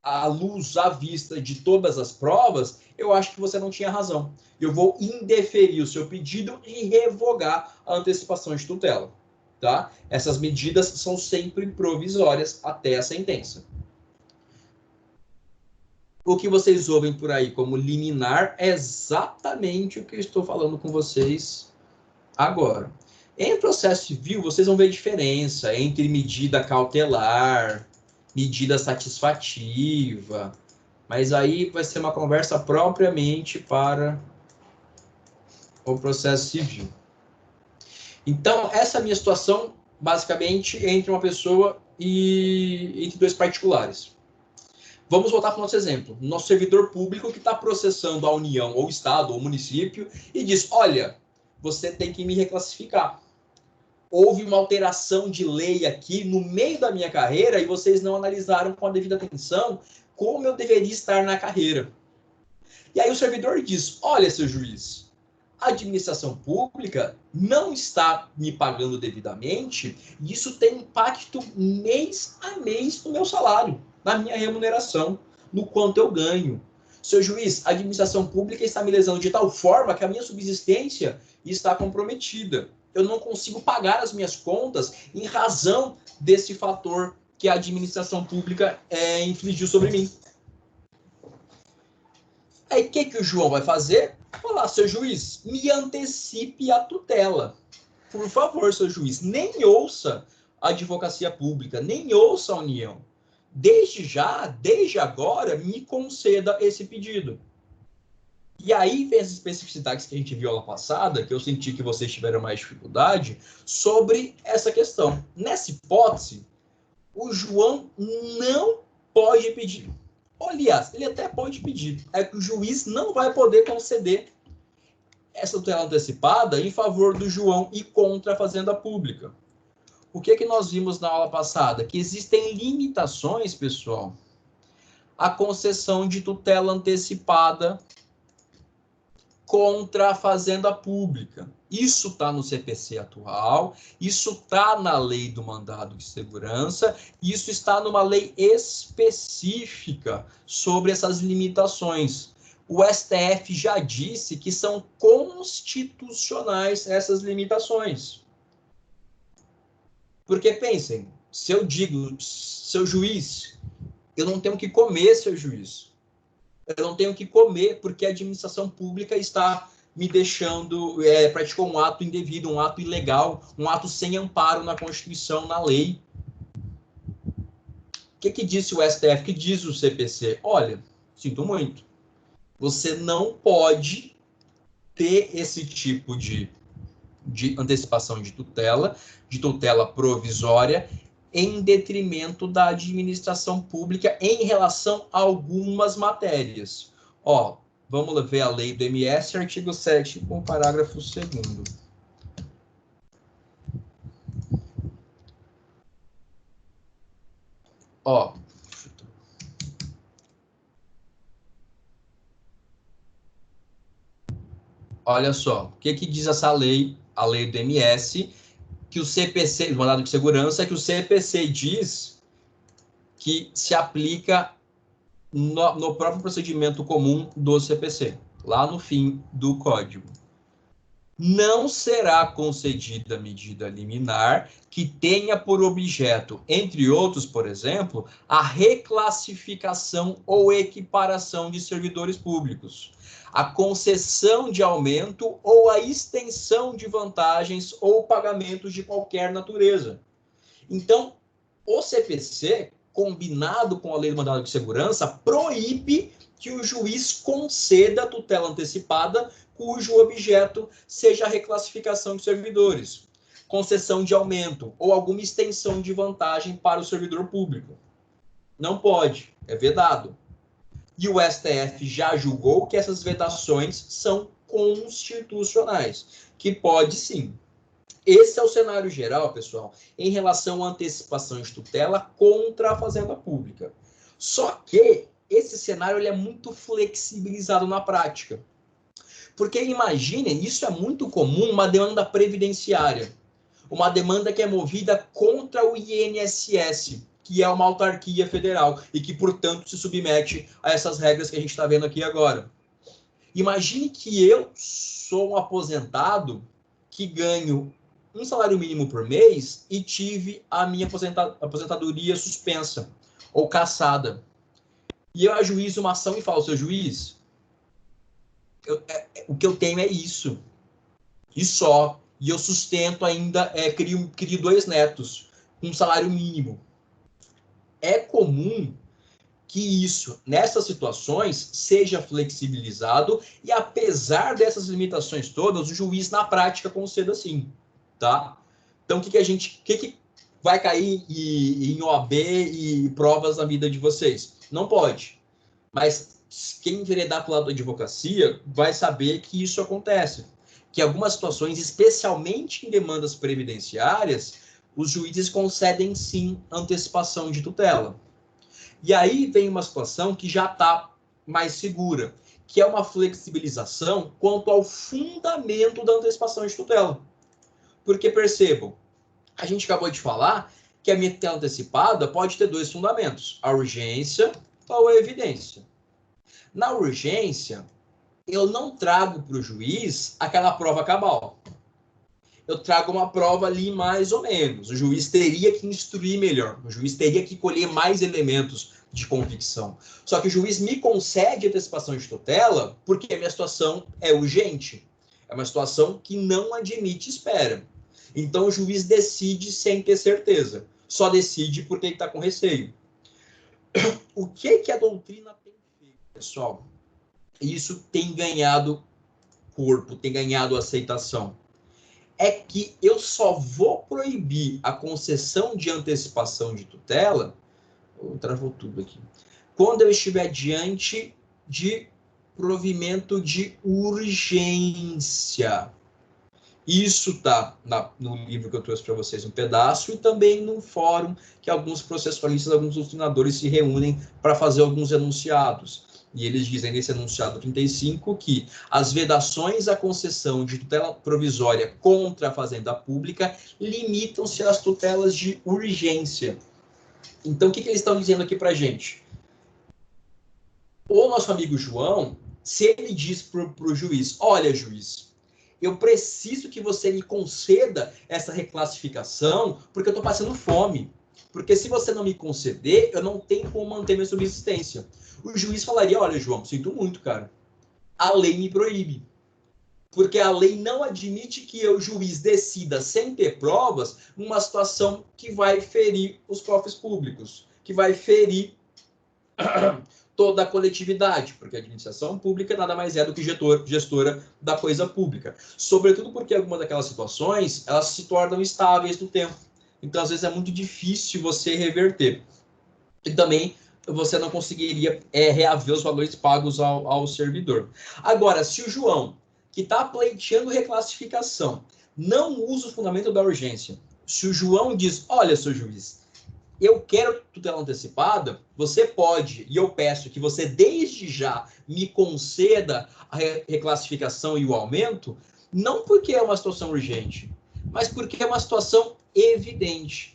S1: à luz, à vista de todas as provas, eu acho que você não tinha razão. Eu vou indeferir o seu pedido e revogar a antecipação de tutela. Tá? Essas medidas são sempre provisórias até a sentença. O que vocês ouvem por aí como liminar é exatamente o que eu estou falando com vocês agora. Em processo civil, vocês vão ver diferença entre medida cautelar, medida satisfativa, mas aí vai ser uma conversa propriamente para o processo civil. Então, essa é a minha situação, basicamente, entre uma pessoa e entre dois particulares. Vamos voltar para o nosso exemplo. Nosso servidor público que está processando a União, ou o Estado, ou o município, e diz, olha, você tem que me reclassificar. Houve uma alteração de lei aqui no meio da minha carreira e vocês não analisaram com a devida atenção como eu deveria estar na carreira. E aí o servidor diz, olha, seu juiz, a administração pública não está me pagando devidamente e isso tem impacto mês a mês no meu salário, na minha remuneração, no quanto eu ganho. Seu juiz, a administração pública está me lesando de tal forma que a minha subsistência está comprometida. Eu não consigo pagar as minhas contas em razão desse fator que a administração pública infligiu sobre mim. Aí o que o João vai fazer? Falar, seu juiz, me antecipe a tutela. Por favor, seu juiz, nem ouça a advocacia pública, nem ouça a União. Desde agora, me conceda esse pedido. E aí vem as especificidades que a gente viu lá passada, que eu senti que vocês tiveram mais dificuldade, sobre essa questão. Nessa hipótese, o João não pode pedir. Aliás, ele até pode pedir. É que o juiz não vai poder conceder essa tutela antecipada em favor do João e contra a Fazenda Pública. O que nós vimos na aula passada? Que existem limitações, pessoal, à concessão de tutela antecipada contra a Fazenda Pública. Isso está no CPC atual, isso está na lei do mandado de segurança, isso está numa lei específica sobre essas limitações. O STF já disse que são constitucionais essas limitações. Porque pensem, se eu digo, seu juiz, eu não tenho que comer, seu juiz. Eu não tenho que comer porque a administração pública está me deixando, praticou um ato indevido, um ato ilegal, um ato sem amparo na Constituição, na lei. O que disse o STF? O que diz o CPC? Olha, sinto muito. Você não pode ter esse tipo de antecipação de tutela provisória, em detrimento da administração pública em relação a algumas matérias. Ó, vamos ver a lei do MS, artigo 7, com parágrafo 2º. Ó, olha só, o que diz essa lei, a lei do MS, que o CPC, o mandado de segurança, que o CPC diz que se aplica no próprio procedimento comum do CPC, lá no fim do código. Não será concedida medida liminar que tenha por objeto, entre outros, por exemplo, a reclassificação ou equiparação de servidores públicos, a concessão de aumento ou a extensão de vantagens ou pagamentos de qualquer natureza. Então, o CPC, combinado com a lei do mandado de segurança, proíbe que o juiz conceda tutela antecipada cujo objeto seja a reclassificação de servidores, concessão de aumento ou alguma extensão de vantagem para o servidor público. Não pode, é vedado. E o STF já julgou que essas vedações são constitucionais, que pode sim. Esse é o cenário geral, pessoal, em relação à antecipação de tutela contra a Fazenda Pública. Só que esse cenário ele é muito flexibilizado na prática. Porque imaginem, isso é muito comum, uma demanda previdenciária. Uma demanda que é movida contra o INSS, que é uma autarquia federal e que, portanto, se submete a essas regras que a gente está vendo aqui agora. Imagine que eu sou um aposentado que ganho um salário mínimo por mês e tive a minha aposentadoria suspensa ou cassada. E eu ajuizo uma ação e falo, seu juiz, o que eu tenho é isso. E só. E eu sustento ainda, crio 2 netos, com um salário mínimo. É comum que isso, nessas situações, seja flexibilizado e, apesar dessas limitações todas, o juiz, na prática, conceda sim, tá? Então, o que vai cair em OAB e provas na vida de vocês? Não pode. Mas quem enveredar para o lado da advocacia vai saber que isso acontece. Que em algumas situações, especialmente em demandas previdenciárias, os juízes concedem sim antecipação de tutela. E aí vem uma situação que já está mais segura, que é uma flexibilização quanto ao fundamento da antecipação de tutela. Porque percebam, a gente acabou de falar que a minha tutela antecipada pode ter 2 fundamentos, a urgência ou a evidência. Na urgência, eu não trago para o juiz aquela prova cabal. Eu trago uma prova ali mais ou menos. O juiz teria que instruir melhor. O juiz teria que colher mais elementos de convicção. Só que o juiz me concede antecipação de tutela porque a minha situação é urgente. É uma situação que não admite espera. Então o juiz decide sem ter certeza. Só decide porque ele está com receio. O que a doutrina tem feito, pessoal? Isso tem ganhado corpo, tem ganhado aceitação. É que eu só vou proibir a concessão de antecipação de tutela, travou tudo aqui, quando eu estiver diante de provimento de urgência. Isso está no livro que eu trouxe para vocês um pedaço e também no fórum que alguns processualistas, alguns doutrinadores se reúnem para fazer alguns enunciados. E eles dizem nesse enunciado 35 que as vedações à concessão de tutela provisória contra a fazenda pública limitam-se às tutelas de urgência. Então, o que eles estão dizendo aqui para a gente? O nosso amigo João, se ele diz para o juiz, olha, juiz, eu preciso que você me conceda essa reclassificação porque eu estou passando fome. Porque se você não me conceder, eu não tenho como manter minha subsistência. O juiz falaria, olha, João, sinto muito, cara. A lei me proíbe. Porque a lei não admite que eu, juiz, decida sem ter provas numa situação que vai ferir os cofres públicos, que vai ferir toda a coletividade, porque a administração pública nada mais é do que gestora da coisa pública. Sobretudo porque algumas daquelas situações, elas se tornam estáveis no tempo. Então, às vezes, é muito difícil você reverter. E também você não conseguiria reaver os valores pagos ao servidor. Agora, se o João, que está pleiteando reclassificação, não usa o fundamento da urgência, se o João diz, olha, seu juiz, eu quero tutela antecipada, você pode, e eu peço que você desde já me conceda a reclassificação e o aumento, não porque é uma situação urgente, mas porque é uma situação evidente.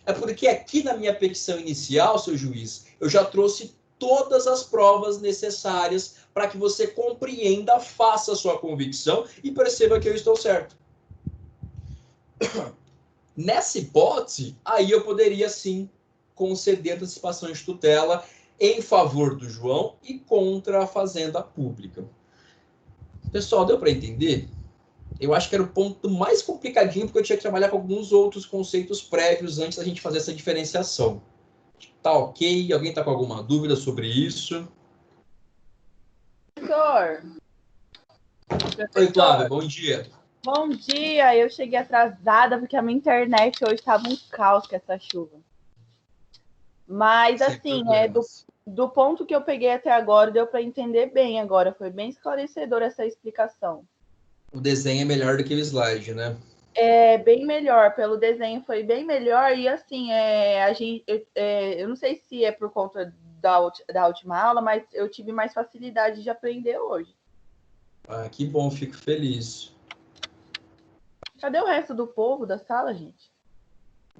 S1: É porque aqui na minha petição inicial, seu juiz, eu já trouxe todas as provas necessárias para que você compreenda, faça a sua convicção e perceba que eu estou certo. Nessa hipótese, aí eu poderia sim conceder antecipação de tutela em favor do João e contra a fazenda pública. Pessoal, deu para entender? Eu acho que era o ponto mais complicadinho, porque eu tinha que trabalhar com alguns outros conceitos prévios antes da gente fazer essa diferenciação. Tá ok? Alguém está com alguma dúvida sobre isso?
S3: Professor.
S1: Oi, Flávia, bom dia.
S3: Bom dia, eu cheguei atrasada porque a minha internet hoje estava um caos com essa chuva. Mas,
S1: Sem
S3: assim,
S1: problemas.
S3: do ponto que eu peguei até agora, deu para entender bem agora. Foi bem esclarecedor essa explicação.
S1: O desenho é melhor do que o slide, né?
S3: É bem melhor, pelo desenho foi bem melhor. E assim, eu não sei se é por conta da última aula, mas eu tive mais facilidade de aprender hoje.
S1: Ah, que bom, fico feliz.
S3: Cadê o resto do povo da sala, gente?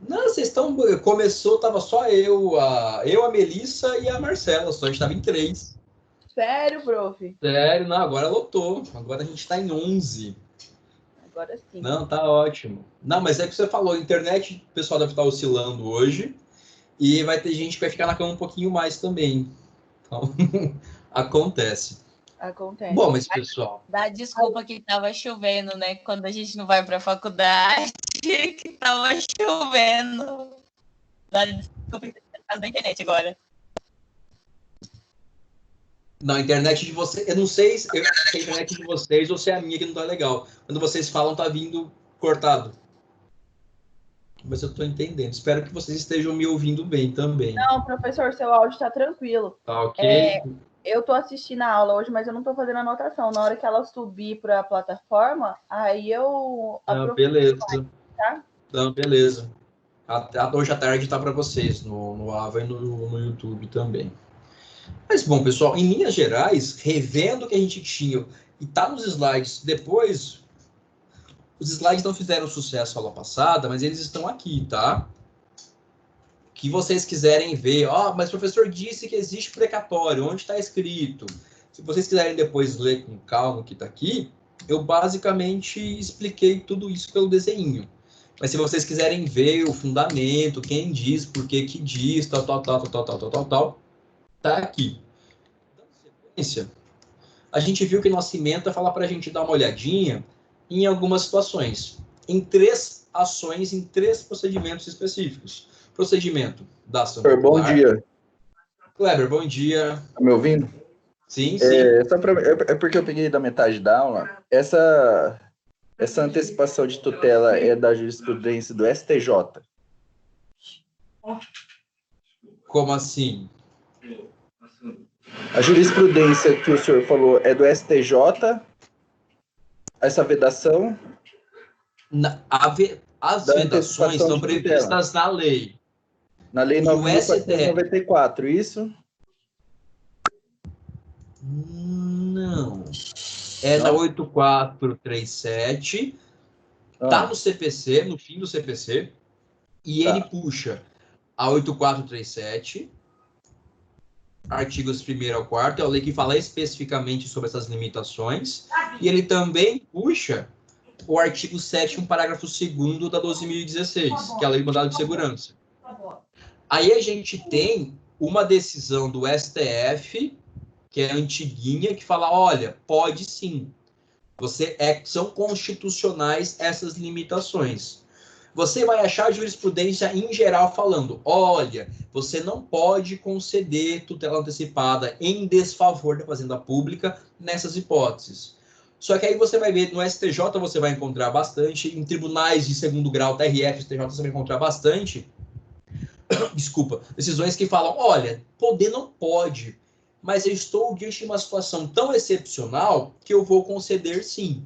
S1: Não, vocês estão. Começou, tava só a Melissa e a Marcela, só a gente tava em 3.
S3: Sério, prof?
S1: Sério, não, agora lotou. Agora a gente tá em 11.
S3: Agora sim.
S1: Não, tá ótimo. Não, mas é que você falou, a internet, o pessoal deve estar oscilando hoje e vai ter gente que vai ficar na cama um pouquinho mais também. Então, acontece.
S3: Acontece.
S1: Bom, mas pessoal...
S4: Dá desculpa que tava chovendo, né? Quando a gente não vai pra faculdade, que tava chovendo. Dá desculpa que tá na internet agora.
S1: Não, a internet de vocês... Eu não sei se é a internet de vocês ou se é a minha que não tá legal. Quando vocês falam, tá vindo cortado. Mas eu tô entendendo. Espero que vocês estejam me ouvindo bem também.
S3: Não, professor, seu áudio tá tranquilo.
S1: Tá ok?
S3: Eu tô assistindo a aula hoje, mas eu não tô fazendo anotação. Na hora que ela subir para a plataforma, aí eu...
S1: beleza.
S3: Tá?
S1: Não, beleza. Hoje à tarde tá para vocês, no Ava e no YouTube também. Mas, bom, pessoal, em linhas gerais, revendo o que a gente tinha, e tá nos slides depois, os slides não fizeram sucesso a aula passada, mas eles estão aqui, tá? Que vocês quiserem ver, mas o professor disse que existe precatório, onde está escrito? Se vocês quiserem depois ler com calma o que está aqui, eu basicamente expliquei tudo isso pelo desenho. Mas se vocês quiserem ver o fundamento, quem diz, por que diz, tal, tá aqui. Dando sequência, a gente viu que Nascimento fala para a gente dar uma olhadinha em algumas situações, em 3 ações, em 3 procedimentos específicos. Procedimento da ação popular.
S5: Bom dia.
S1: Kleber, bom dia.
S5: Tá me ouvindo?
S1: Sim, sim.
S5: É porque eu peguei da metade da aula. Essa antecipação de tutela é da jurisprudência do STJ?
S1: Como assim?
S5: A jurisprudência que o senhor falou é do STJ? Essa vedação?
S1: As vedações estão previstas na lei.
S5: Na lei 9.494, isso?
S1: Não. É na 8437. Tá no CPC, no fim do CPC. E ele puxa a 8437, artigos 1º ao 4º, é a lei que fala especificamente sobre essas limitações. E ele também puxa o artigo 7º, parágrafo 2º da 12.016, que é a Lei de Mandado de Segurança. Aí a gente tem uma decisão do STF, que é antiguinha, que fala, olha, pode sim. São constitucionais essas limitações. Você vai achar a jurisprudência em geral falando, olha, você não pode conceder tutela antecipada em desfavor da fazenda pública nessas hipóteses. Só que aí você vai ver, no STJ você vai encontrar bastante, em tribunais de segundo grau, TRF, STJ, você vai encontrar bastante, decisões que falam, olha, poder não pode, mas eu estou diante de uma situação tão excepcional que eu vou conceder sim.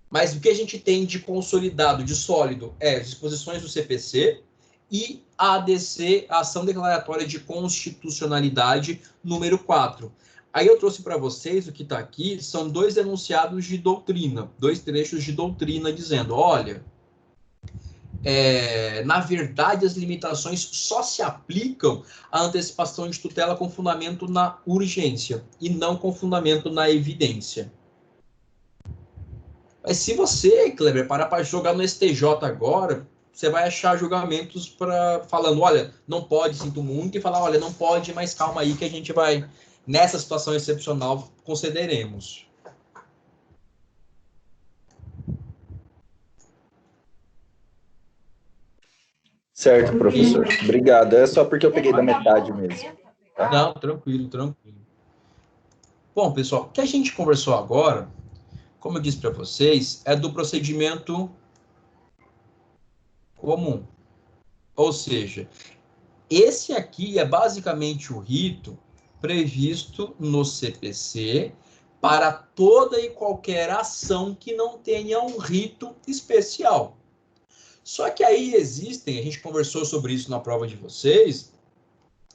S1: Mas o que a gente tem de consolidado, de sólido, é as disposições do CPC e a ADC, a Ação Declaratória de Constitucionalidade, número 4. Aí eu trouxe para vocês, o que está aqui, são 2 enunciados de doutrina, 2 trechos de doutrina dizendo, olha, na verdade, as limitações só se aplicam à antecipação de tutela com fundamento na urgência e não com fundamento na evidência. Mas se você, Kleber, parar para jogar no STJ agora, você vai achar julgamentos falando, olha, não pode, sinto muito, e falar, olha, não pode, mas calma aí que a gente vai, nessa situação excepcional, concederemos.
S5: Certo, professor. Obrigado. É só porque eu peguei da metade mesmo. Tá?
S1: Não, tranquilo, tranquilo. Bom, pessoal, o que a gente conversou agora, como eu disse para vocês, é do procedimento comum. Ou seja, Esse aqui é basicamente o rito previsto no CPC para toda e qualquer ação que não tenha um rito especial. Só que aí existem, a gente conversou sobre isso na prova de vocês,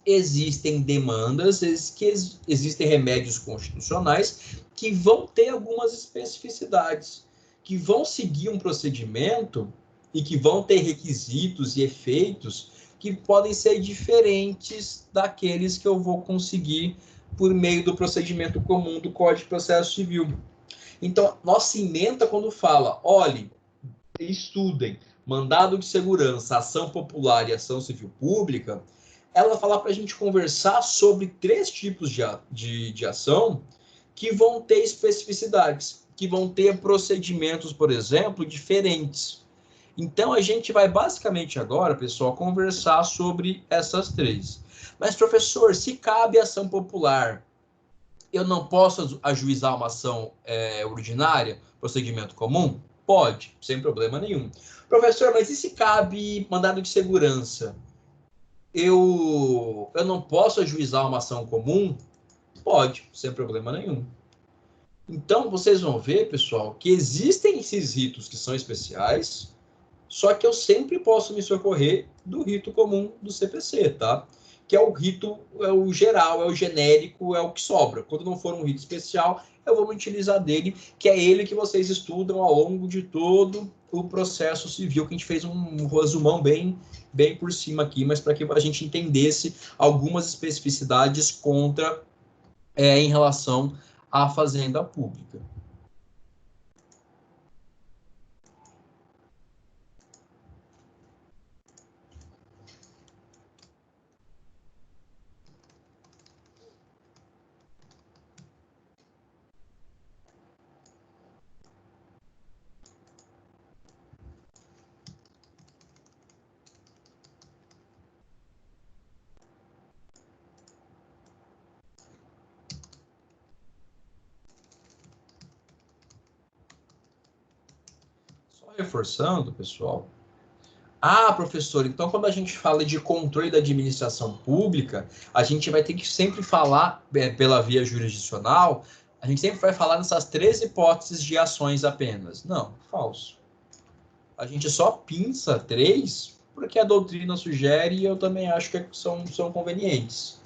S1: existem demandas, existem remédios constitucionais que vão ter algumas especificidades, que vão seguir um procedimento e que vão ter requisitos e efeitos que podem ser diferentes daqueles que eu vou conseguir por meio do procedimento comum do Código de Processo Civil. Então, nossa ementa quando fala, olhe, estudem, mandado de segurança, ação popular e ação civil pública, ela fala para a gente conversar sobre 3 tipos de ação que vão ter especificidades, que vão ter procedimentos, por exemplo, diferentes. Então, a gente vai basicamente agora, pessoal, conversar sobre essas 3. Mas, professor, se cabe ação popular, eu não posso ajuizar uma ação ordinária, procedimento comum? Pode, sem problema nenhum. Professor, mas e se cabe mandado de segurança? Eu não posso ajuizar uma ação comum? Pode, sem problema nenhum. Então, vocês vão ver, pessoal, que existem esses ritos que são especiais, só que eu sempre posso me socorrer do rito comum do CPC, tá? Que é o rito, é o geral, é o genérico, é o que sobra. Quando não for um rito especial, eu vou me utilizar dele, que é ele que vocês estudam ao longo de todo o processo civil, que a gente fez um resumão bem por cima aqui, mas para que a gente entendesse algumas especificidades em relação à fazenda pública. Reforçando, pessoal. Ah, professor, então quando a gente fala de controle da administração pública, a gente vai ter que sempre falar pela via jurisdicional, a gente sempre vai falar nessas 3 hipóteses de ações apenas. Não, falso. A gente só pinça 3 porque a doutrina sugere e eu também acho que são convenientes.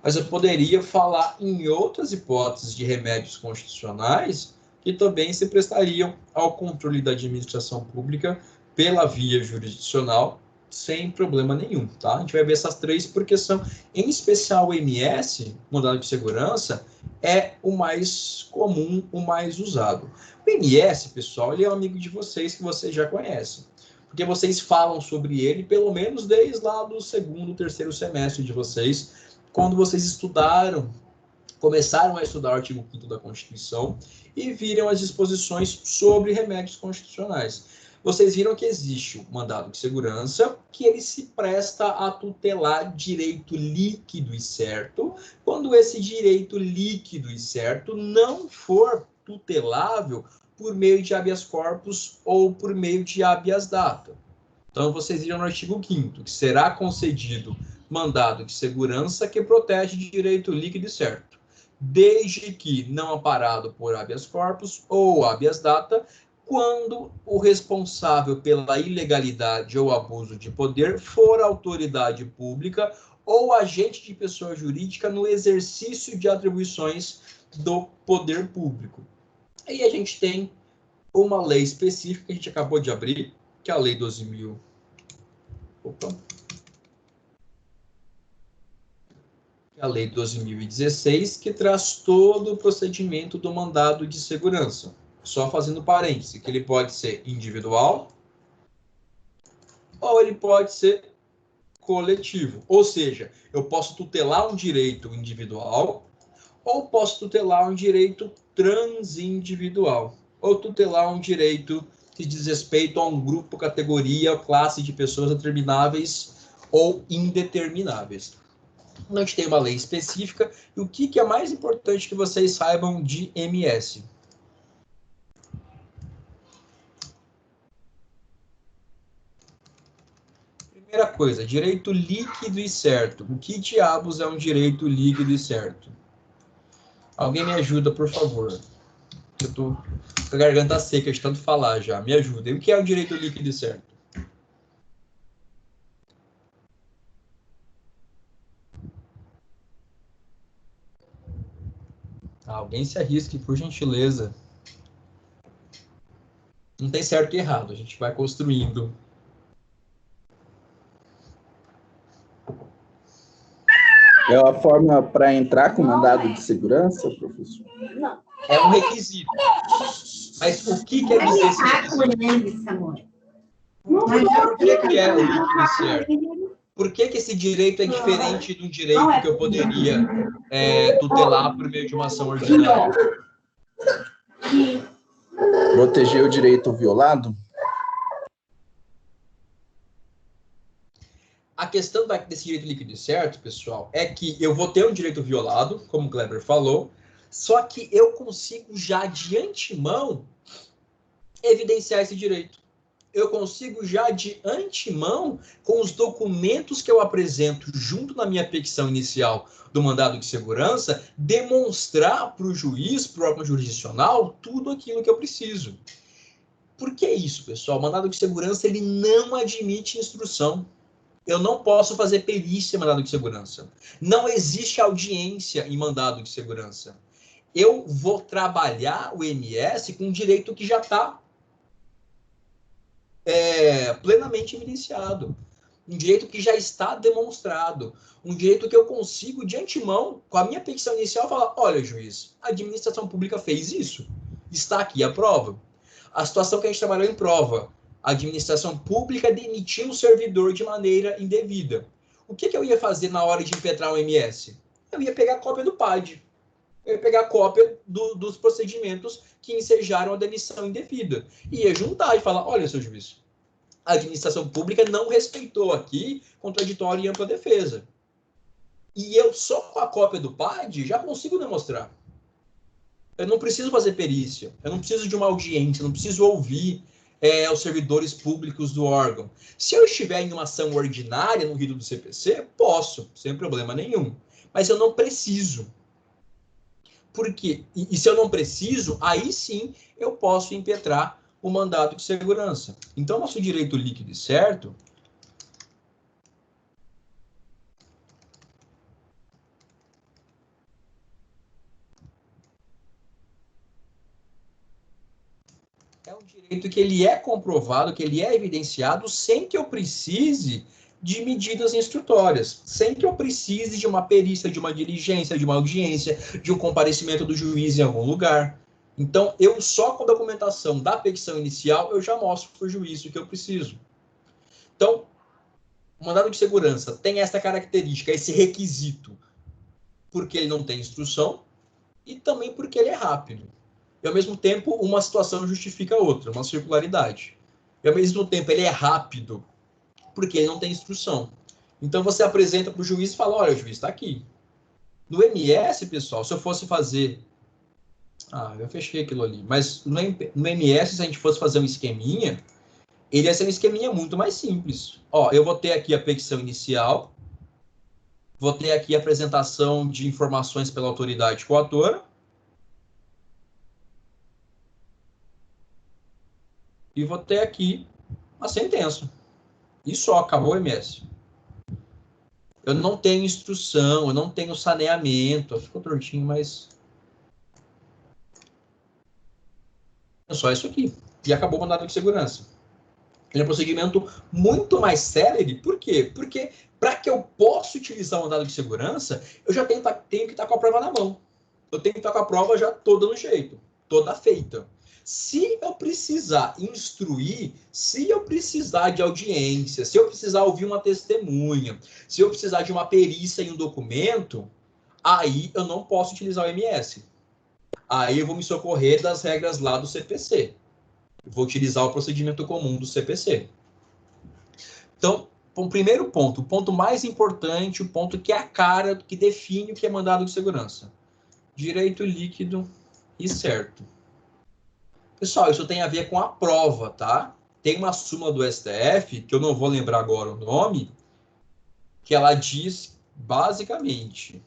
S1: Mas eu poderia falar em outras hipóteses de remédios constitucionais que também se prestariam ao controle da administração pública pela via jurisdicional, sem problema nenhum, tá? A gente vai ver essas 3 porque são, em especial o MS, mandado de segurança, é o mais comum, o mais usado. O MS, pessoal, ele é um amigo de vocês que vocês já conhecem, porque vocês falam sobre ele pelo menos desde lá do 2º, 3º semestre de vocês, quando vocês começaram a estudar o artigo 5º da Constituição e viram as disposições sobre remédios constitucionais. Vocês viram que existe o mandado de segurança, que ele se presta a tutelar direito líquido e certo, quando esse direito líquido e certo não for tutelável por meio de habeas corpus ou por meio de habeas data. Então, vocês viram no artigo 5º, que será concedido mandado de segurança que protege direito líquido e certo, desde que não amparado por habeas corpus ou habeas data, quando o responsável pela ilegalidade ou abuso de poder for autoridade pública ou agente de pessoa jurídica no exercício de atribuições do poder público. Aí a gente tem uma lei específica que a gente acabou de abrir, que é a Lei 12.000. A Lei 12.016, que traz todo o procedimento do mandado de segurança. Só fazendo parêntese, que ele pode ser individual ou ele pode ser coletivo. Ou seja, eu posso tutelar um direito individual ou posso tutelar um direito transindividual ou tutelar um direito que diz respeito a um grupo, categoria, classe de pessoas determináveis ou indetermináveis. A gente tem uma lei específica. E o que é mais importante que vocês saibam de MS? Primeira coisa, direito líquido e certo. O que diabos é um direito líquido e certo? Alguém me ajuda, por favor. Eu tô com a garganta seca de tanto falar já. Me ajuda. E o que é um direito líquido e certo? Alguém se arrisque, por gentileza. Não tem certo e errado, a gente vai construindo.
S5: É a forma para entrar com mandado de segurança, professor?
S2: Não.
S1: É um requisito. Mas o que quer dizer esse requisito? Por que é líquido e certo? Por que esse direito é diferente de um direito que eu poderia tutelar por meio de uma ação ordinária?
S5: Proteger o direito violado?
S1: A questão desse direito líquido e certo, pessoal, é que eu vou ter um direito violado, como o Kleber falou, só que eu consigo já de antemão evidenciar esse direito. Eu consigo já de antemão, com os documentos que eu apresento junto na minha petição inicial do mandado de segurança, demonstrar para o juiz, para o órgão jurisdicional, tudo aquilo que eu preciso. Por que isso, pessoal? O mandado de segurança ele não admite instrução. Eu não posso fazer perícia em mandado de segurança. Não existe audiência em mandado de segurança. Eu vou trabalhar o MS com um direito que já está plenamente evidenciado. Um direito que já está demonstrado. Um direito que eu consigo, de antemão, com a minha petição inicial, falar, olha, juiz, a administração pública fez isso. Está aqui a prova. A situação que a gente trabalhou em prova. A administração pública demitiu o servidor de maneira indevida. O que eu ia fazer na hora de impetrar o MS? Eu ia pegar a cópia do PAD. Eu ia pegar a cópia dos procedimentos que ensejaram a demissão indevida. E ia juntar e falar, olha, seu juiz, a administração pública não respeitou aqui contraditório e ampla defesa. E eu, só com a cópia do PAD, já consigo demonstrar. Eu não preciso fazer perícia, eu não preciso de uma audiência, eu não preciso ouvir os servidores públicos do órgão. Se eu estiver em uma ação ordinária no rito do CPC, posso, sem problema nenhum. Mas eu não preciso. Por quê? E se eu não preciso, aí sim eu posso impetrar o mandado de segurança. Então, nosso direito líquido e certo é um direito que ele é comprovado, que ele é evidenciado sem que eu precise de medidas instrutórias, sem que eu precise de uma perícia, de uma diligência, de uma audiência, de um comparecimento do juiz em algum lugar. Então, eu só com a documentação da petição inicial, eu já mostro para o juiz o que eu preciso. Então, o mandado de segurança tem essa característica, esse requisito, porque ele não tem instrução e também porque ele é rápido. E, ao mesmo tempo, uma situação justifica a outra, uma circularidade. E, ao mesmo tempo, ele é rápido, porque ele não tem instrução. Então, você apresenta para o juiz e fala, olha, o juiz está aqui. No MS, pessoal, se eu fosse fazer... eu fechei aquilo ali. Mas no MS, se a gente fosse fazer um esqueminha, ele ia ser um esqueminha muito mais simples. Eu vou ter aqui a petição inicial, vou ter aqui a apresentação de informações pela autoridade coatora, e vou ter aqui a sentença. E só, acabou o MS. Eu não tenho instrução, eu não tenho saneamento. Ficou tortinho, mas... é só isso aqui. E acabou o mandado de segurança. Ele é um procedimento muito mais célere. Por quê? Porque para que eu possa utilizar o mandado de segurança, eu já tenho que estar com a prova na mão. Eu tenho que estar com a prova já toda no jeito, toda feita. Se eu precisar instruir, se eu precisar de audiência, se eu precisar ouvir uma testemunha, se eu precisar de uma perícia em um documento, aí eu não posso utilizar o MS. Aí eu vou me socorrer das regras lá do CPC. Eu vou utilizar o procedimento comum do CPC. Então, o primeiro ponto, o ponto mais importante, o ponto que é a cara, que define o que é mandado de segurança. Direito líquido e certo. Pessoal, isso tem a ver com a prova, tá? Tem uma súmula do STF, que eu não vou lembrar agora o nome, que ela diz, basicamente,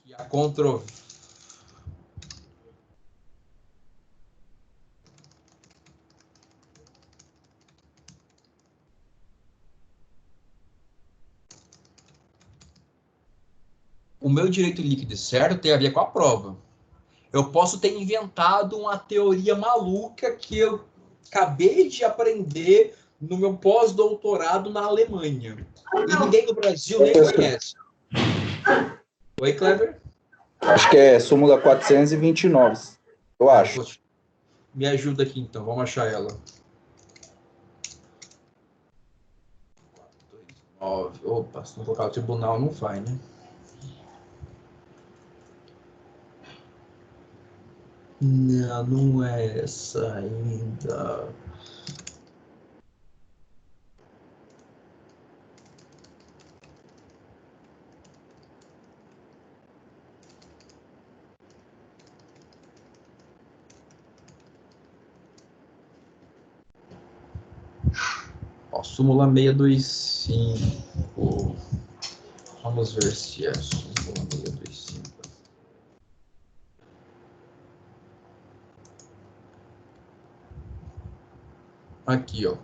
S1: que a controvérsia... O meu direito líquido certo tem a ver com a prova. Eu posso ter inventado uma teoria maluca que eu acabei de aprender no meu pós-doutorado na Alemanha. E ninguém no Brasil nem conhece. Oi, Clever?
S5: Acho que é súmula 429, eu acho.
S1: Me ajuda aqui, então. Vamos achar ela. 429. Opa, se não colocar o tribunal, não vai, né? Não, não é essa ainda. Ó, súmula 625. Vamos ver se é súmula 625. Aqui, ó.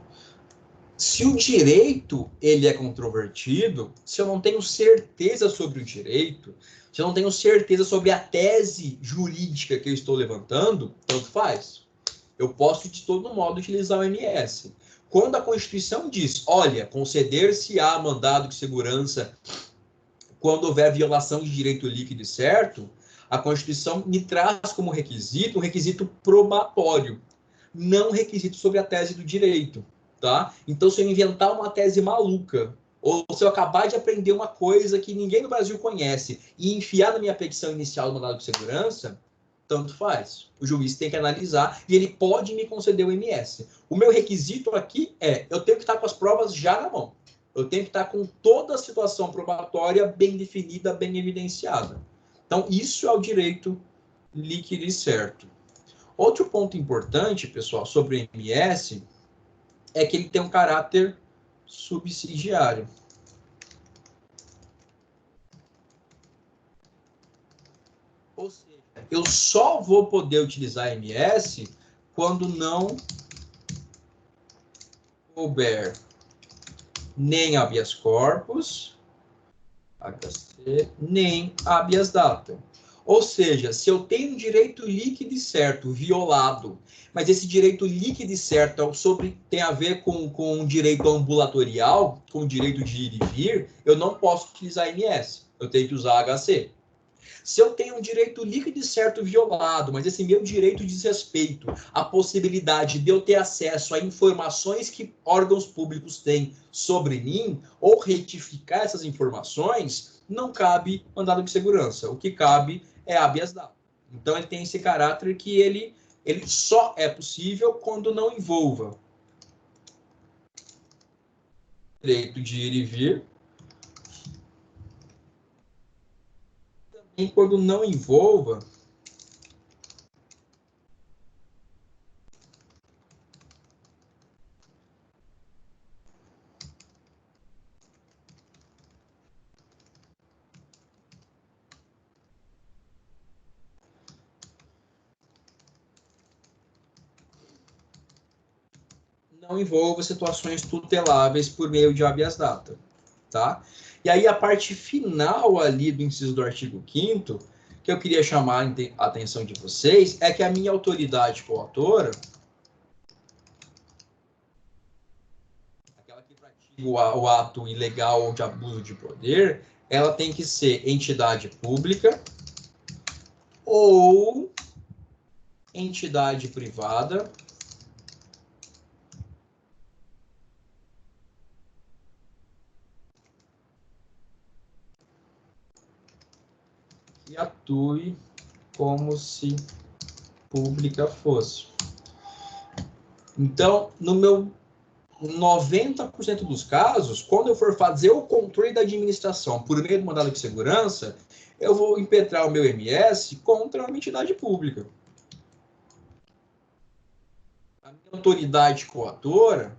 S1: Se o direito ele é controvertido, se eu não tenho certeza sobre o direito, se eu não tenho certeza sobre a tese jurídica que eu estou levantando, tanto faz. Eu posso, de todo modo, utilizar o MS. Quando a Constituição diz, olha, conceder-se-á mandado de segurança quando houver violação de direito líquido e certo, a Constituição me traz como requisito um requisito probatório, não requisito sobre a tese do direito. Tá? Então, se eu inventar uma tese maluca, ou se eu acabar de aprender uma coisa que ninguém no Brasil conhece e enfiar na minha petição inicial do mandado de segurança, tanto faz. O juiz tem que analisar e ele pode me conceder o MS. O meu requisito aqui é, eu tenho que estar com as provas já na mão. Eu tenho que estar com toda a situação probatória bem definida, bem evidenciada. Então, isso é o direito líquido e certo. Outro ponto importante, pessoal, sobre o MS é que ele tem um caráter subsidiário. Ou seja, eu só vou poder utilizar MS quando não houver nem habeas corpus, HC, nem habeas data. Ou seja, se eu tenho um direito líquido e certo violado, mas esse direito líquido e certo tem a ver com um direito ambulatorial, com o direito de ir e vir, eu não posso utilizar MS, eu tenho que usar HC. Se eu tenho um direito líquido e certo violado, mas esse meu direito diz respeito à possibilidade de eu ter acesso a informações que órgãos públicos têm sobre mim, ou retificar essas informações, não cabe mandado de segurança. O que cabe é habeas data. Então, ele tem esse caráter que ele só é possível quando não envolva direito de ir e vir, e quando não envolva situações tuteláveis por meio de habeas data, tá? E aí a parte final ali do inciso do artigo 5º, que eu queria chamar a atenção de vocês, é que a minha autoridade coautora, aquela que pratica o ato ilegal ou de abuso de poder, ela tem que ser entidade pública ou entidade privada que atue como se pública fosse. Então, no meu 90% dos casos, quando eu for fazer o controle da administração por meio do mandado de segurança, eu vou impetrar o meu MS contra uma entidade pública. A minha autoridade coatora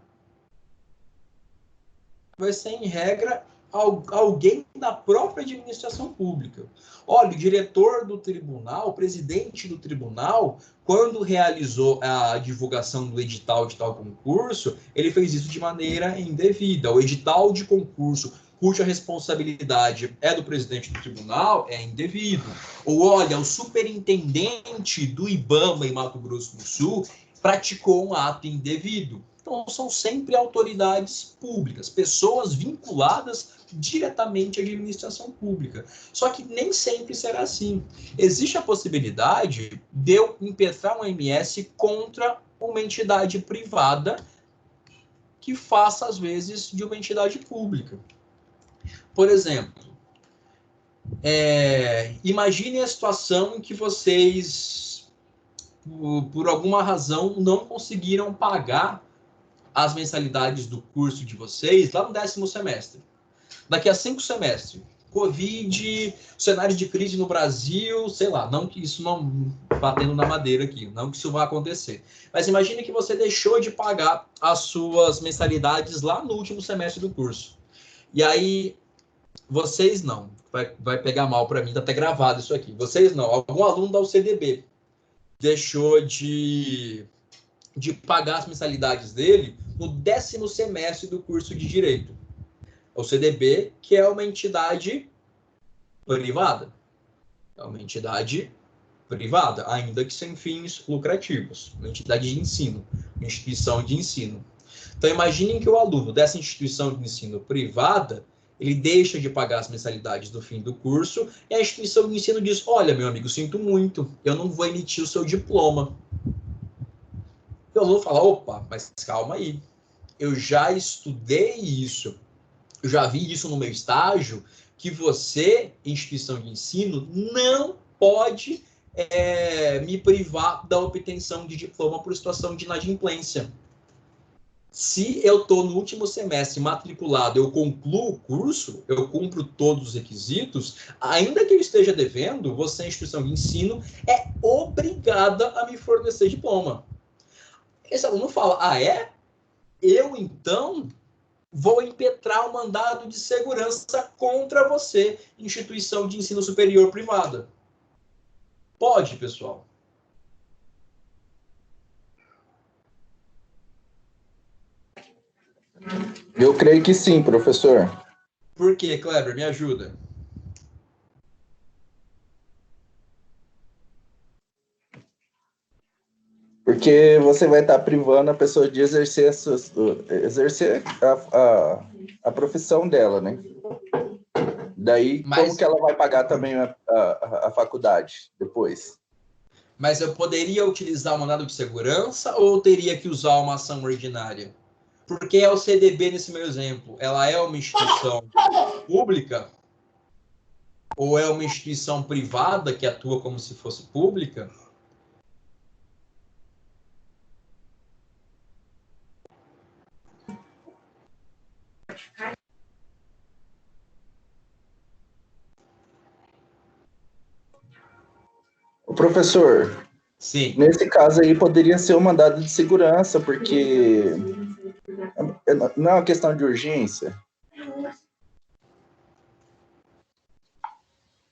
S1: vai ser, em regra, alguém da própria administração pública. Olha, o diretor do tribunal, o presidente do tribunal, quando realizou a divulgação do edital de tal concurso, ele fez isso de maneira indevida. O edital de concurso cuja responsabilidade é do presidente do tribunal é indevido. Ou, olha, o superintendente do IBAMA em Mato Grosso do Sul praticou um ato indevido. Então, são sempre autoridades públicas, pessoas vinculadas diretamente à administração pública. Só que nem sempre será assim. Existe a possibilidade de eu impetrar um MS contra uma entidade privada que faça, às vezes, de uma entidade pública. Por exemplo, imagine a situação em que vocês, por alguma razão, não conseguiram pagar as mensalidades do curso de vocês lá no 10º semestre. Daqui a 5 semestres, Covid, cenário de crise no Brasil, sei lá, não que isso não batendo na madeira aqui, não que isso vá acontecer. Mas imagine que você deixou de pagar as suas mensalidades lá no último semestre do curso. E aí, vocês não, vai pegar mal para mim, tá até gravado isso aqui. Vocês não, algum aluno da UCDB deixou de pagar as mensalidades dele no 10º semestre do curso de Direito. O CDB, que é uma entidade privada. É uma entidade privada, ainda que sem fins lucrativos. Uma entidade de ensino, uma instituição de ensino. Então, imaginem que o aluno dessa instituição de ensino privada, ele deixa de pagar as mensalidades do fim do curso, e a instituição de ensino diz, olha, meu amigo, sinto muito, eu não vou emitir o seu diploma. E o aluno fala, opa, mas calma aí, eu já estudei isso, eu já vi isso no meu estágio, que você, instituição de ensino, não pode me privar da obtenção de diploma por situação de inadimplência. Se eu estou no último semestre matriculado, eu concluo o curso, eu cumpro todos os requisitos, ainda que eu esteja devendo, você, instituição de ensino, é obrigada a me fornecer diploma. Esse aluno fala, eu, então, vou impetrar o mandado de segurança contra você, instituição de ensino superior privada. Pode, pessoal?
S5: Eu creio que sim, professor.
S1: Por quê, Kleber? Me ajuda.
S5: Porque você vai estar privando a pessoa de exercer a profissão dela, né? Daí, como que ela vai pagar também a faculdade depois?
S1: Mas eu poderia utilizar o mandado de segurança ou eu teria que usar uma ação ordinária? Porque é o CDB nesse meu exemplo. Ela é uma instituição pública ou é uma instituição privada que atua como se fosse pública?
S5: O professor,
S1: Sim.
S5: Nesse caso aí poderia ser um mandado de segurança, porque não é uma questão de urgência.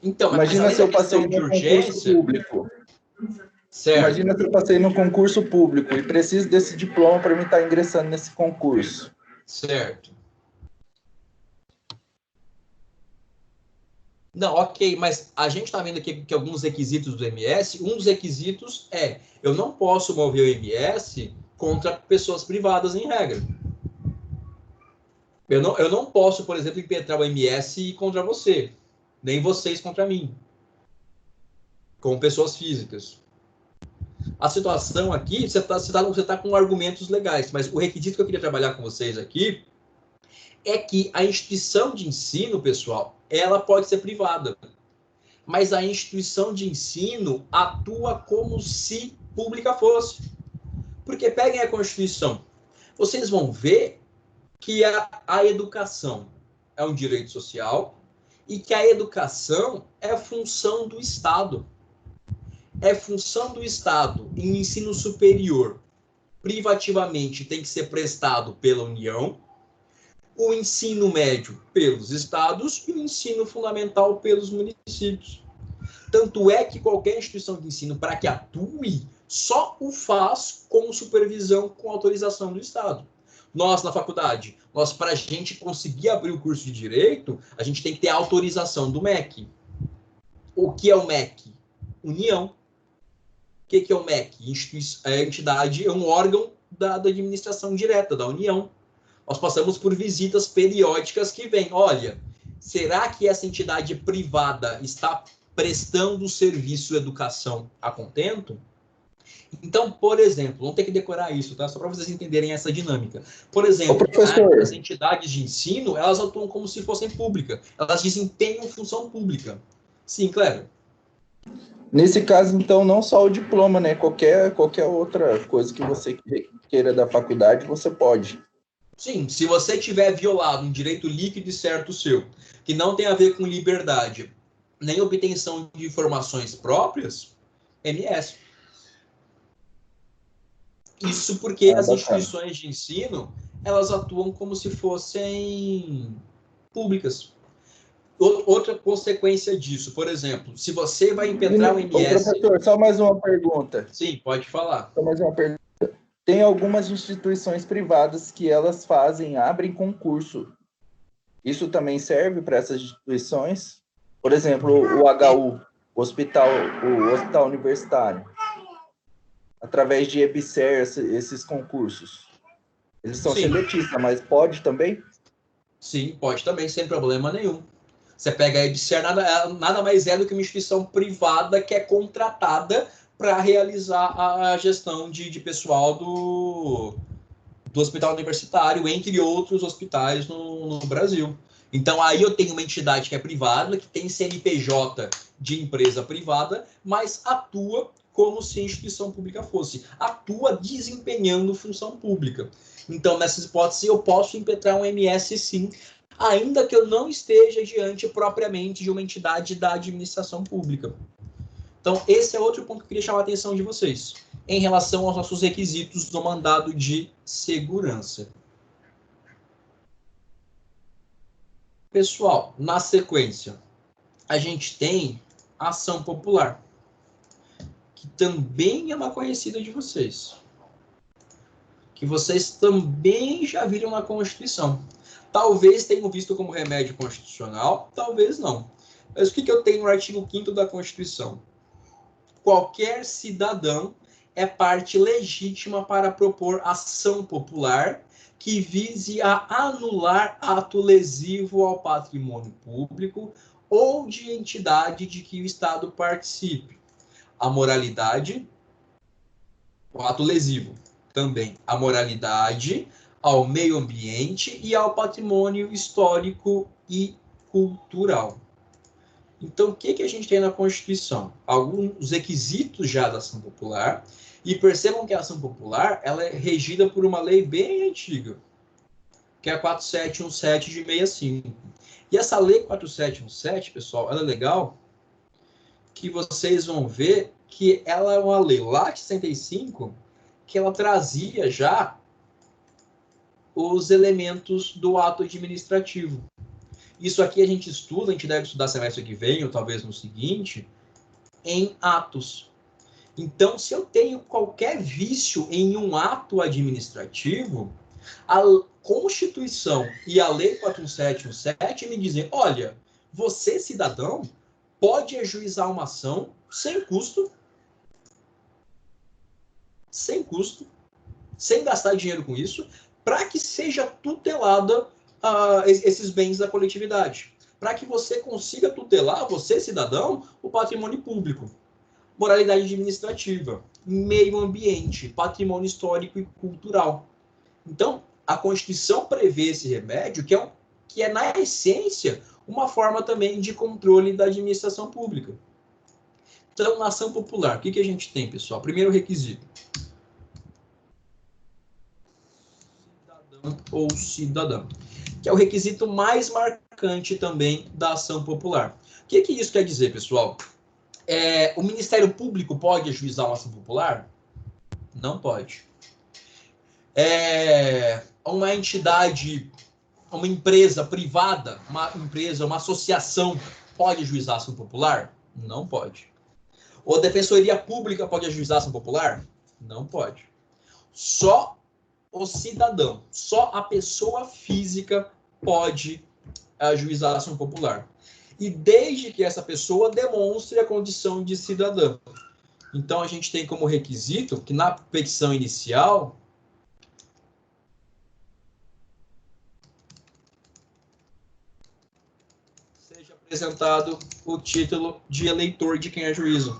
S1: Então,
S5: imagina se eu passei no concurso público.
S1: Certo.
S5: Imagina se eu passei no concurso público e preciso desse diploma para mim estar ingressando nesse concurso.
S1: Certo. Não, ok, mas a gente está vendo aqui que alguns requisitos do MS, um dos requisitos é, eu não posso mover o MS contra pessoas privadas em regra. Eu não posso, por exemplo, impetrar o MS contra você, nem vocês contra mim, como pessoas físicas. A situação aqui, você tá com argumentos legais, mas o requisito que eu queria trabalhar com vocês aqui é que a instituição de ensino, pessoal, ela pode ser privada, mas a instituição de ensino atua como se pública fosse. Porque peguem a Constituição, vocês vão ver que a educação é um direito social e que a educação é função do Estado. É função do Estado em ensino superior, privativamente tem que ser prestado pela União. o ensino médio pelos estados e o ensino fundamental pelos municípios. Tanto é que qualquer instituição de ensino, para que atue, só o faz com supervisão, com autorização do Estado. Nós, na faculdade, para a gente conseguir abrir o curso de Direito, a gente tem que ter a autorização do MEC. O que é o MEC? União. O que é o MEC? É entidade, é um órgão da administração direta, da União. Nós passamos por visitas periódicas que vêm. Olha, será que essa entidade privada está prestando serviço educação a contento? Então, por exemplo, vamos ter que decorar isso, tá? Só para vocês entenderem essa dinâmica. Por exemplo, as entidades de ensino, elas atuam como se fossem públicas. Elas desempenham função pública. Sim, Cléber?
S5: Nesse caso, então, não só o diploma, né? Qualquer outra coisa que você queira da faculdade, você pode.
S1: Sim, se você tiver violado um direito líquido e certo seu, que não tem a ver com liberdade, nem obtenção de informações próprias, MS. Isso porque as instituições de ensino, elas atuam como se fossem públicas. Outra consequência disso, por exemplo, se você vai impetrar o MS...
S5: Professor, só mais uma pergunta.
S1: Sim, pode falar.
S5: Só mais uma pergunta. Tem algumas instituições privadas que elas abrem concurso. Isso também serve para essas instituições? Por exemplo, o HU, o hospital universitário. Através de EBSER, esses concursos. Eles são seletistas, mas pode também?
S1: Sim, pode também, sem problema nenhum. Você pega a EBSER, nada mais é do que uma instituição privada que é contratada para realizar a gestão de pessoal do hospital universitário, entre outros hospitais no Brasil. Então, aí eu tenho uma entidade que é privada, que tem CNPJ de empresa privada, mas atua como se a instituição pública fosse. Atua desempenhando função pública. Então, nessa hipótese, eu posso impetrar um MS, sim, ainda que eu não esteja diante propriamente de uma entidade da administração pública. Então, esse é outro ponto que eu queria chamar a atenção de vocês, em relação aos nossos requisitos do mandado de segurança. Pessoal, na sequência, a gente tem a ação popular, que também é uma conhecida de vocês, que vocês também já viram na Constituição. Talvez tenham visto como remédio constitucional, talvez não. Mas o que eu tenho no artigo 5º da Constituição? Qualquer cidadão é parte legítima para propor ação popular que vise a anular ato lesivo ao patrimônio público ou de entidade de que o Estado participe. A moralidade, o ato lesivo também, a moralidade, ao meio ambiente e ao patrimônio histórico e cultural. Então, o que a gente tem na Constituição? Alguns requisitos já da ação popular, e percebam que a ação popular ela é regida por uma lei bem antiga, que é a 4717 de 65. E essa lei 4717, pessoal, ela é legal, que vocês vão ver que ela é uma lei lá de 65, que ela trazia já os elementos do ato administrativo. Isso aqui a gente estuda, a gente deve estudar semestre que vem, ou talvez no seguinte, em atos. Então, se eu tenho qualquer vício em um ato administrativo, a Constituição e a Lei 4717 me dizem, olha, você, cidadão, pode ajuizar uma ação sem custo, sem gastar dinheiro com isso, para que seja tutelada esses bens da coletividade, para que você consiga tutelar, você, cidadão, o patrimônio público, moralidade administrativa, meio ambiente, patrimônio histórico e cultural. Então, a Constituição prevê esse remédio, que é na essência, uma forma também de controle da administração pública. Então, na ação popular, o que a gente tem, pessoal? Primeiro requisito. Cidadão ou cidadã, que é o requisito mais marcante também da ação popular. O que isso quer dizer, pessoal? O Ministério Público pode ajuizar uma ação popular? Não pode. Uma entidade uma empresa privada, uma associação, pode ajuizar ação popular? Não pode. Ou a Defensoria Pública pode ajuizar ação popular? Não pode. Só o cidadão, só a pessoa física pode ajuizar ação popular. E desde que essa pessoa demonstre a condição de cidadão. Então, a gente tem como requisito que na petição inicial seja apresentado o título de eleitor de quem ajuiza.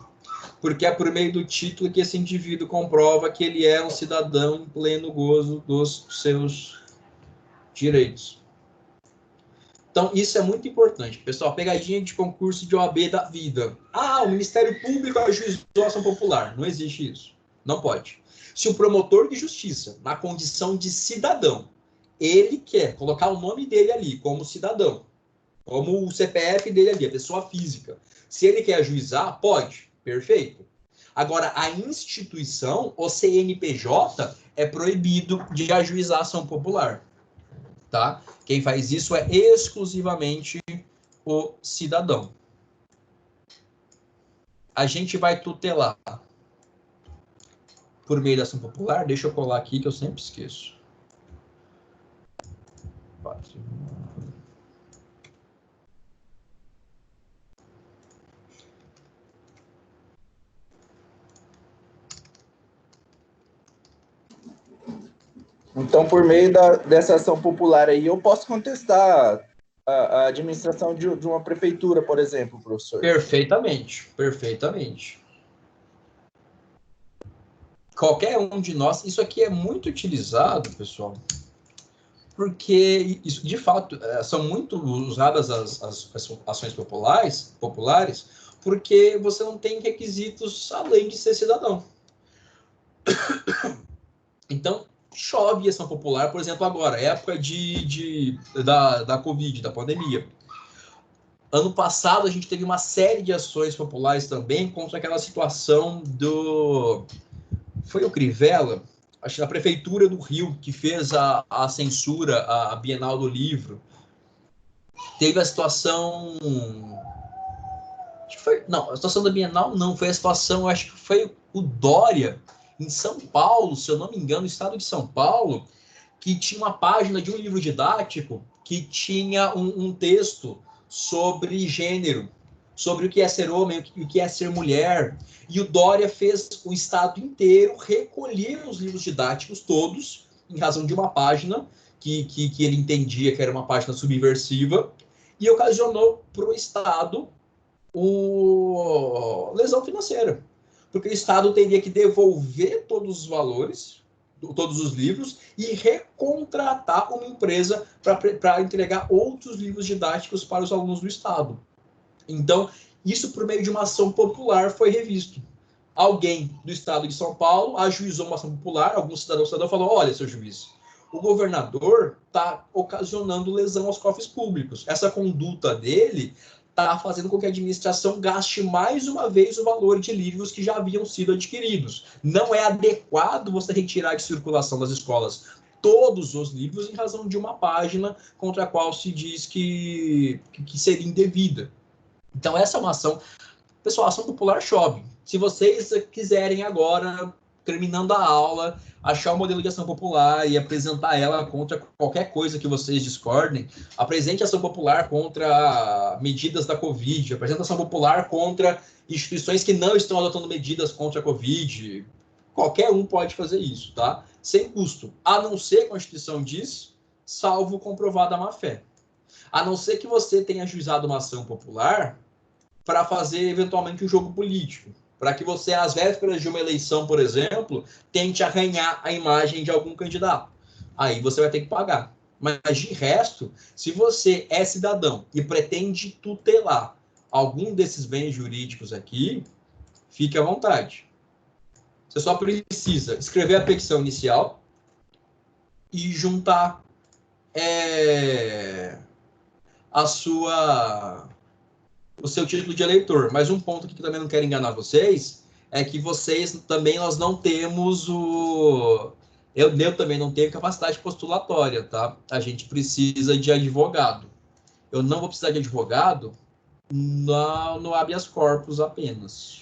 S1: Porque é por meio do título que esse indivíduo comprova que ele é um cidadão em pleno gozo dos seus direitos. Então, isso é muito importante. Pessoal, pegadinha de concurso de OAB da vida. Ah, o Ministério Público ajuizou a ação popular. Não existe isso. Não pode. Se o promotor de justiça, na condição de cidadão, ele quer colocar o nome dele ali como cidadão, como o CPF dele ali, a pessoa física. Se ele quer ajuizar, pode. Perfeito. Agora, a instituição, o CNPJ, é proibido de ajuizar ação popular. Tá? Quem faz isso é exclusivamente o cidadão. A gente vai tutelar por meio da ação popular. Deixa eu colar aqui que eu sempre esqueço.
S5: Então, por meio dessa ação popular aí, eu posso contestar a administração de uma prefeitura, por exemplo, professor?
S1: Perfeitamente, perfeitamente. Qualquer um de nós, isso aqui é muito utilizado, pessoal, porque, isso, de fato, são muito usadas as ações populares, porque você não tem requisitos além de ser cidadão. Então, chove ação popular, por exemplo, agora, época da Covid, da pandemia. Ano passado, a gente teve uma série de ações populares também contra aquela situação do... Foi o Crivella, acho que na Prefeitura do Rio, que fez a censura, a Bienal do Livro. Teve a situação... Não, a situação da Bienal não, foi a situação, acho que foi o Dória, em São Paulo, se eu não me engano, no estado de São Paulo, que tinha uma página de um livro didático que tinha um texto sobre gênero, sobre o que é ser homem, o que é ser mulher. E o Dória fez o estado inteiro recolher os livros didáticos todos, em razão de uma página que ele entendia que era uma página subversiva, e ocasionou para o Estado lesão financeira. Porque o Estado teria que devolver todos os valores, todos os livros, e recontratar uma empresa para entregar outros livros didáticos para os alunos do Estado. Então, isso por meio de uma ação popular foi revisto. Alguém do Estado de São Paulo ajuizou uma ação popular, algum cidadão falou, olha, seu juiz, o governador está ocasionando lesão aos cofres públicos. Essa conduta dele está fazendo com que a administração gaste mais uma vez o valor de livros que já haviam sido adquiridos. Não é adequado você retirar de circulação das escolas todos os livros em razão de uma página contra a qual se diz que seria indevida. Então, essa é uma ação... Pessoal, a ação popular chove. Se vocês quiserem agora, terminando a aula, achar o modelo de ação popular e apresentar ela contra qualquer coisa que vocês discordem, apresente ação popular contra medidas da Covid, apresente ação popular contra instituições que não estão adotando medidas contra a Covid. Qualquer um pode fazer isso, tá? Sem custo. A não ser que a Constituição diz, salvo comprovada má-fé. A não ser que você tenha ajuizado uma ação popular para fazer, eventualmente, um jogo político. Para que você, às vésperas de uma eleição, por exemplo, tente arranhar a imagem de algum candidato. Aí você vai ter que pagar. Mas, de resto, se você é cidadão e pretende tutelar algum desses bens jurídicos aqui, fique à vontade. Você só precisa escrever a petição inicial e juntar o seu título de eleitor. Mas um ponto aqui que também não quero enganar vocês é que nós não temos Eu também não tenho capacidade postulatória, tá? A gente precisa de advogado. Eu não vou precisar de advogado no habeas corpus apenas.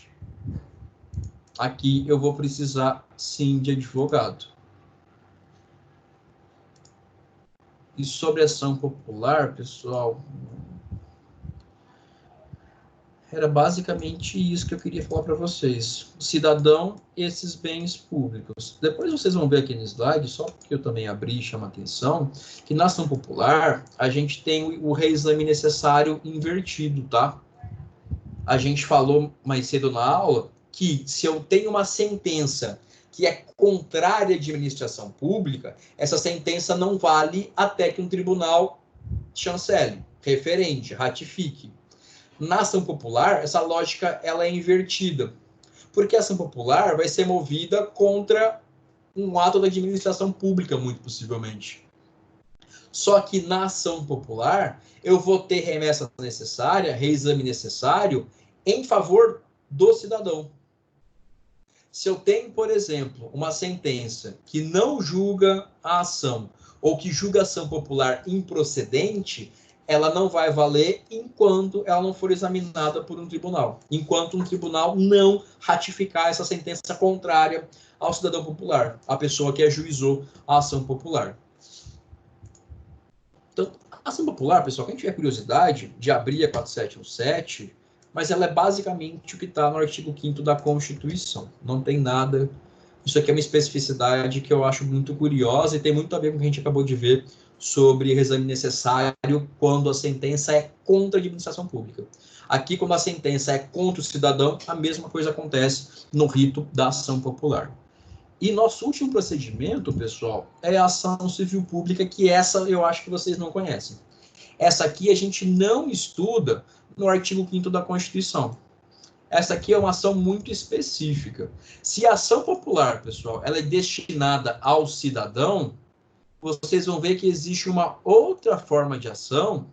S1: Aqui eu vou precisar, sim, de advogado. E sobre ação popular, pessoal, era basicamente isso que eu queria falar para vocês. O cidadão, esses bens públicos. Depois vocês vão ver aqui no slide, só porque eu também abri e chamo a atenção, que na ação popular, a gente tem o reexame necessário invertido, tá? A gente falou mais cedo na aula que se eu tenho uma sentença que é contrária à administração pública, essa sentença não vale até que um tribunal chancele, referende, ratifique. Na ação popular, essa lógica ela é invertida, porque a ação popular vai ser movida contra um ato da administração pública, muito possivelmente. Só que na ação popular, eu vou ter remessa necessária, reexame necessário, em favor do cidadão. Se eu tenho, por exemplo, uma sentença que não julga a ação, ou que julga a ação popular improcedente, ela não vai valer enquanto ela não for examinada por um tribunal. Enquanto um tribunal não ratificar essa sentença contrária ao cidadão popular, a pessoa que ajuizou a ação popular. Então, a ação popular, pessoal, quem tiver curiosidade de abrir a 4717, mas ela é basicamente o que está no artigo 5º da Constituição. Não tem nada. Isso aqui é uma especificidade que eu acho muito curiosa e tem muito a ver com o que a gente acabou de ver sobre reexame necessário quando a sentença é contra a administração pública. Aqui, quando a sentença é contra o cidadão, a mesma coisa acontece no rito da ação popular. E nosso último procedimento, pessoal, é a ação civil pública, que essa eu acho que vocês não conhecem. Essa aqui a gente não estuda no artigo 5º da Constituição. Essa aqui é uma ação muito específica. Se a ação popular, pessoal, ela é destinada ao cidadão, vocês vão ver que existe uma outra forma de ação,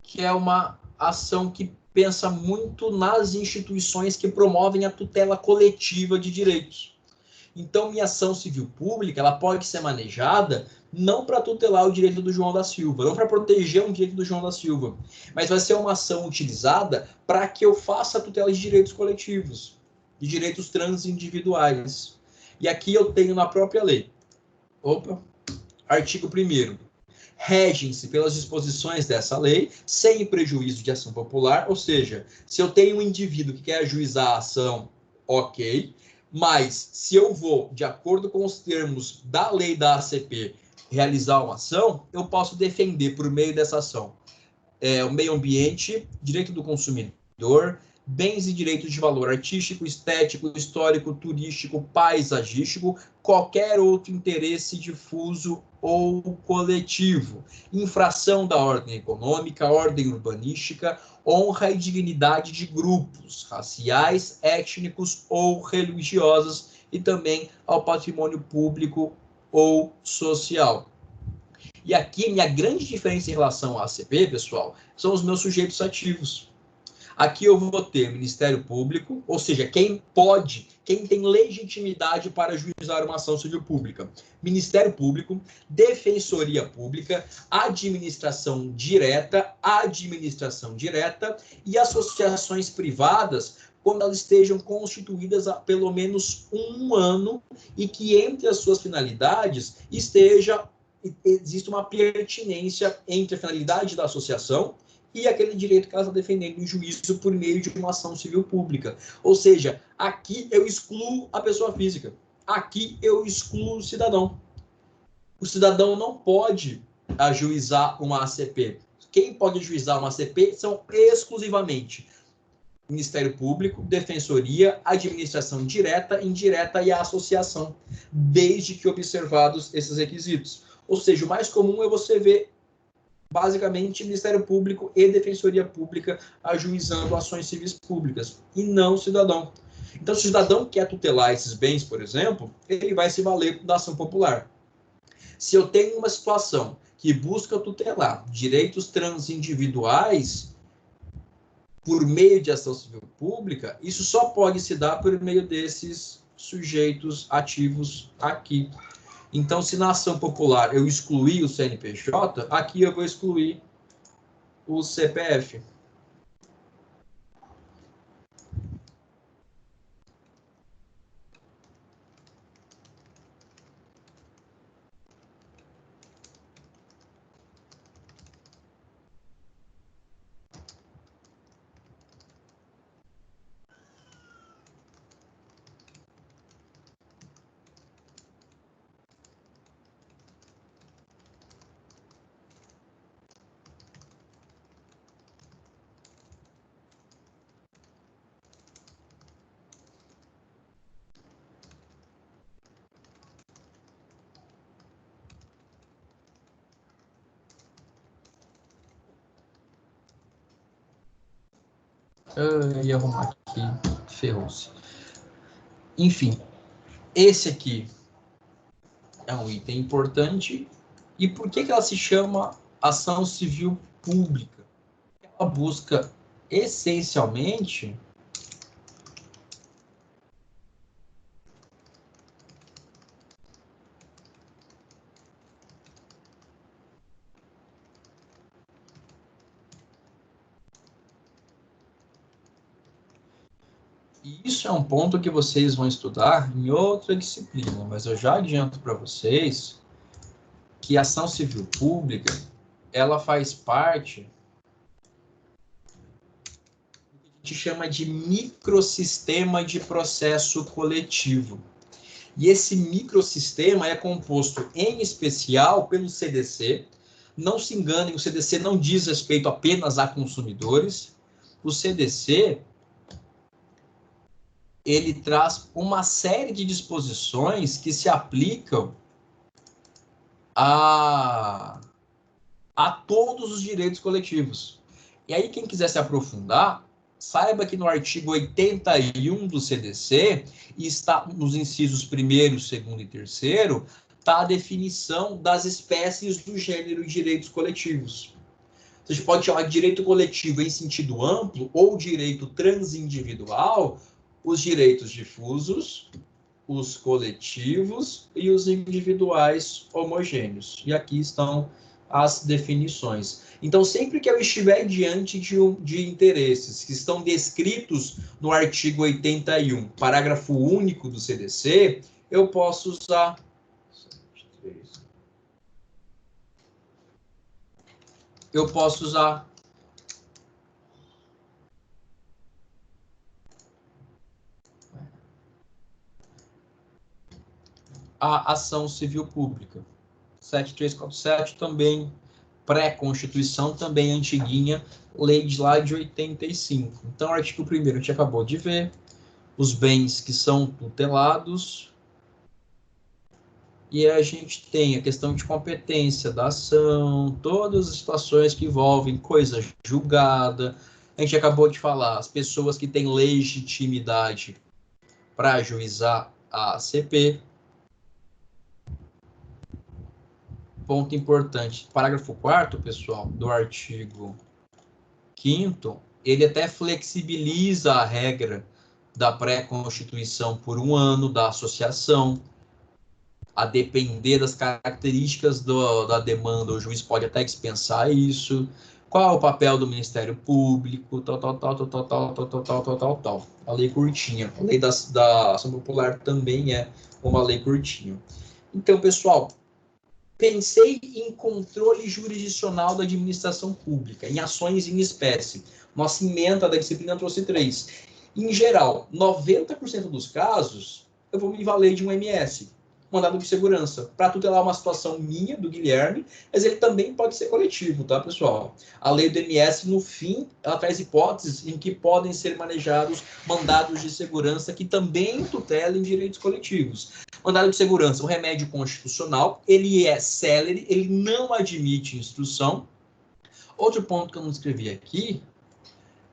S1: que é uma ação que pensa muito nas instituições que promovem a tutela coletiva de direitos. Então, minha ação civil pública, ela pode ser manejada não para tutelar o direito do João da Silva, não para proteger um direito do João da Silva, mas vai ser uma ação utilizada para que eu faça a tutela de direitos coletivos, de direitos transindividuais. E aqui eu tenho na própria lei. Artigo 1º. Regem-se pelas disposições dessa lei, sem prejuízo de ação popular, ou seja, se eu tenho um indivíduo que quer ajuizar a ação, ok, mas se eu vou, de acordo com os termos da lei da ACP, realizar uma ação, eu posso defender por meio dessa ação o meio ambiente, direito do consumidor, bens e direitos de valor artístico, estético, histórico, turístico, paisagístico, qualquer outro interesse difuso ou coletivo, infração da ordem econômica, ordem urbanística, honra e dignidade de grupos raciais, étnicos ou religiosos e também ao patrimônio público ou social. E aqui, minha grande diferença em relação à ACP, pessoal, são os meus sujeitos ativos. Aqui eu vou ter Ministério Público, ou seja, quem tem legitimidade para ajuizar uma ação civil pública. Ministério Público, Defensoria Pública, administração direta e associações privadas, quando elas estejam constituídas há pelo menos um ano e que entre as suas finalidades existe uma pertinência entre a finalidade da associação e aquele direito que ela está defendendo em juízo por meio de uma ação civil pública. Ou seja, aqui eu excluo a pessoa física. Aqui eu excluo o cidadão. O cidadão não pode ajuizar uma ACP. Quem pode ajuizar uma ACP são exclusivamente Ministério Público, Defensoria, administração direta, indireta e a associação, desde que observados esses requisitos. Ou seja, o mais comum é você ver basicamente Ministério Público e Defensoria Pública ajuizando ações civis públicas, e não o cidadão. Então, se o cidadão quer tutelar esses bens, por exemplo, ele vai se valer da ação popular. Se eu tenho uma situação que busca tutelar direitos transindividuais por meio de ação civil pública, isso só pode se dar por meio desses sujeitos ativos aqui. Então, se na ação popular eu excluir o CNPJ, aqui eu vou excluir o CPF. Eu ia arrumar aqui, ferrou-se. Enfim, esse aqui é um item importante. E por que ela se chama ação civil pública? Ela busca essencialmente e isso é um ponto que vocês vão estudar em outra disciplina, mas eu já adianto para vocês que a ação civil pública, ela faz parte do que a gente chama de microsistema de processo coletivo. E esse microsistema é composto, em especial, pelo CDC. Não se enganem, o CDC não diz respeito apenas a consumidores. O CDC, ele traz uma série de disposições que se aplicam a todos os direitos coletivos. E aí, quem quiser se aprofundar, saiba que no artigo 81 do CDC, está nos incisos 1º, 2º e 3º, está a definição das espécies do gênero de direitos coletivos. A gente pode chamar de direito coletivo em sentido amplo ou direito transindividual, os direitos difusos, os coletivos e os individuais homogêneos. E aqui estão as definições. Então, sempre que eu estiver diante de interesses que estão descritos no artigo 81, parágrafo único do CDC, eu posso usar a ação civil pública. 7347 também, pré-constituição, também antiguinha, lei de lá de 85. Então, artigo 1º, a gente acabou de ver, os bens que são tutelados, e a gente tem a questão de competência da ação, todas as situações que envolvem coisa julgada. A gente acabou de falar, as pessoas que têm legitimidade para ajuizar a CP. Ponto importante, parágrafo 4º, pessoal, do artigo 5º, ele até flexibiliza a regra da pré-constituição por 1 ano da associação. A depender das características da demanda, o juiz pode até dispensar isso. Qual é o papel do Ministério Público, tal. A lei curtinha. A lei da ação popular também é uma lei curtinha. Então, pessoal, pensei em controle jurisdicional da administração pública, em ações em espécie. Nossa ementa da disciplina trouxe 3. Em geral, 90% dos casos, eu vou me valer de um MS, mandado de segurança, para tutelar uma situação minha, do Guilherme, mas ele também pode ser coletivo, tá, pessoal? A lei do MS, no fim, ela traz hipóteses em que podem ser manejados mandados de segurança que também tutelem direitos coletivos. Mandado de segurança, um remédio constitucional, ele é célere, ele não admite instrução. Outro ponto que eu não escrevi aqui,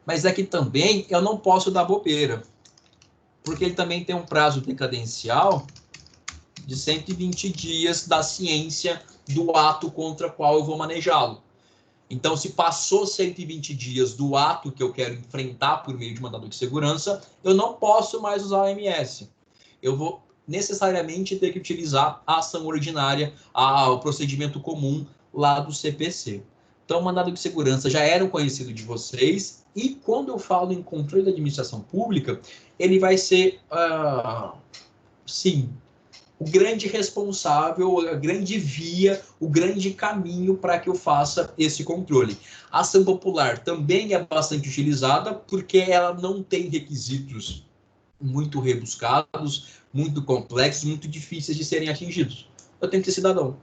S1: mas é que também eu não posso dar bobeira, porque ele também tem um prazo decadencial de 120 dias da ciência do ato contra qual eu vou manejá-lo. Então, se passou 120 dias do ato que eu quero enfrentar por meio de mandado de segurança, eu não posso mais usar o MS. eu vou necessariamente ter que utilizar a ação ordinária, o procedimento comum lá do CPC. Então, o mandado de segurança já era conhecido de vocês, e quando eu falo em controle da administração pública, ele vai ser, sim, o grande responsável, a grande via, o grande caminho para que eu faça esse controle. A ação popular também é bastante utilizada, porque ela não tem requisitos muito rebuscados, muito complexos, muito difíceis de serem atingidos. Eu tenho que ser cidadão.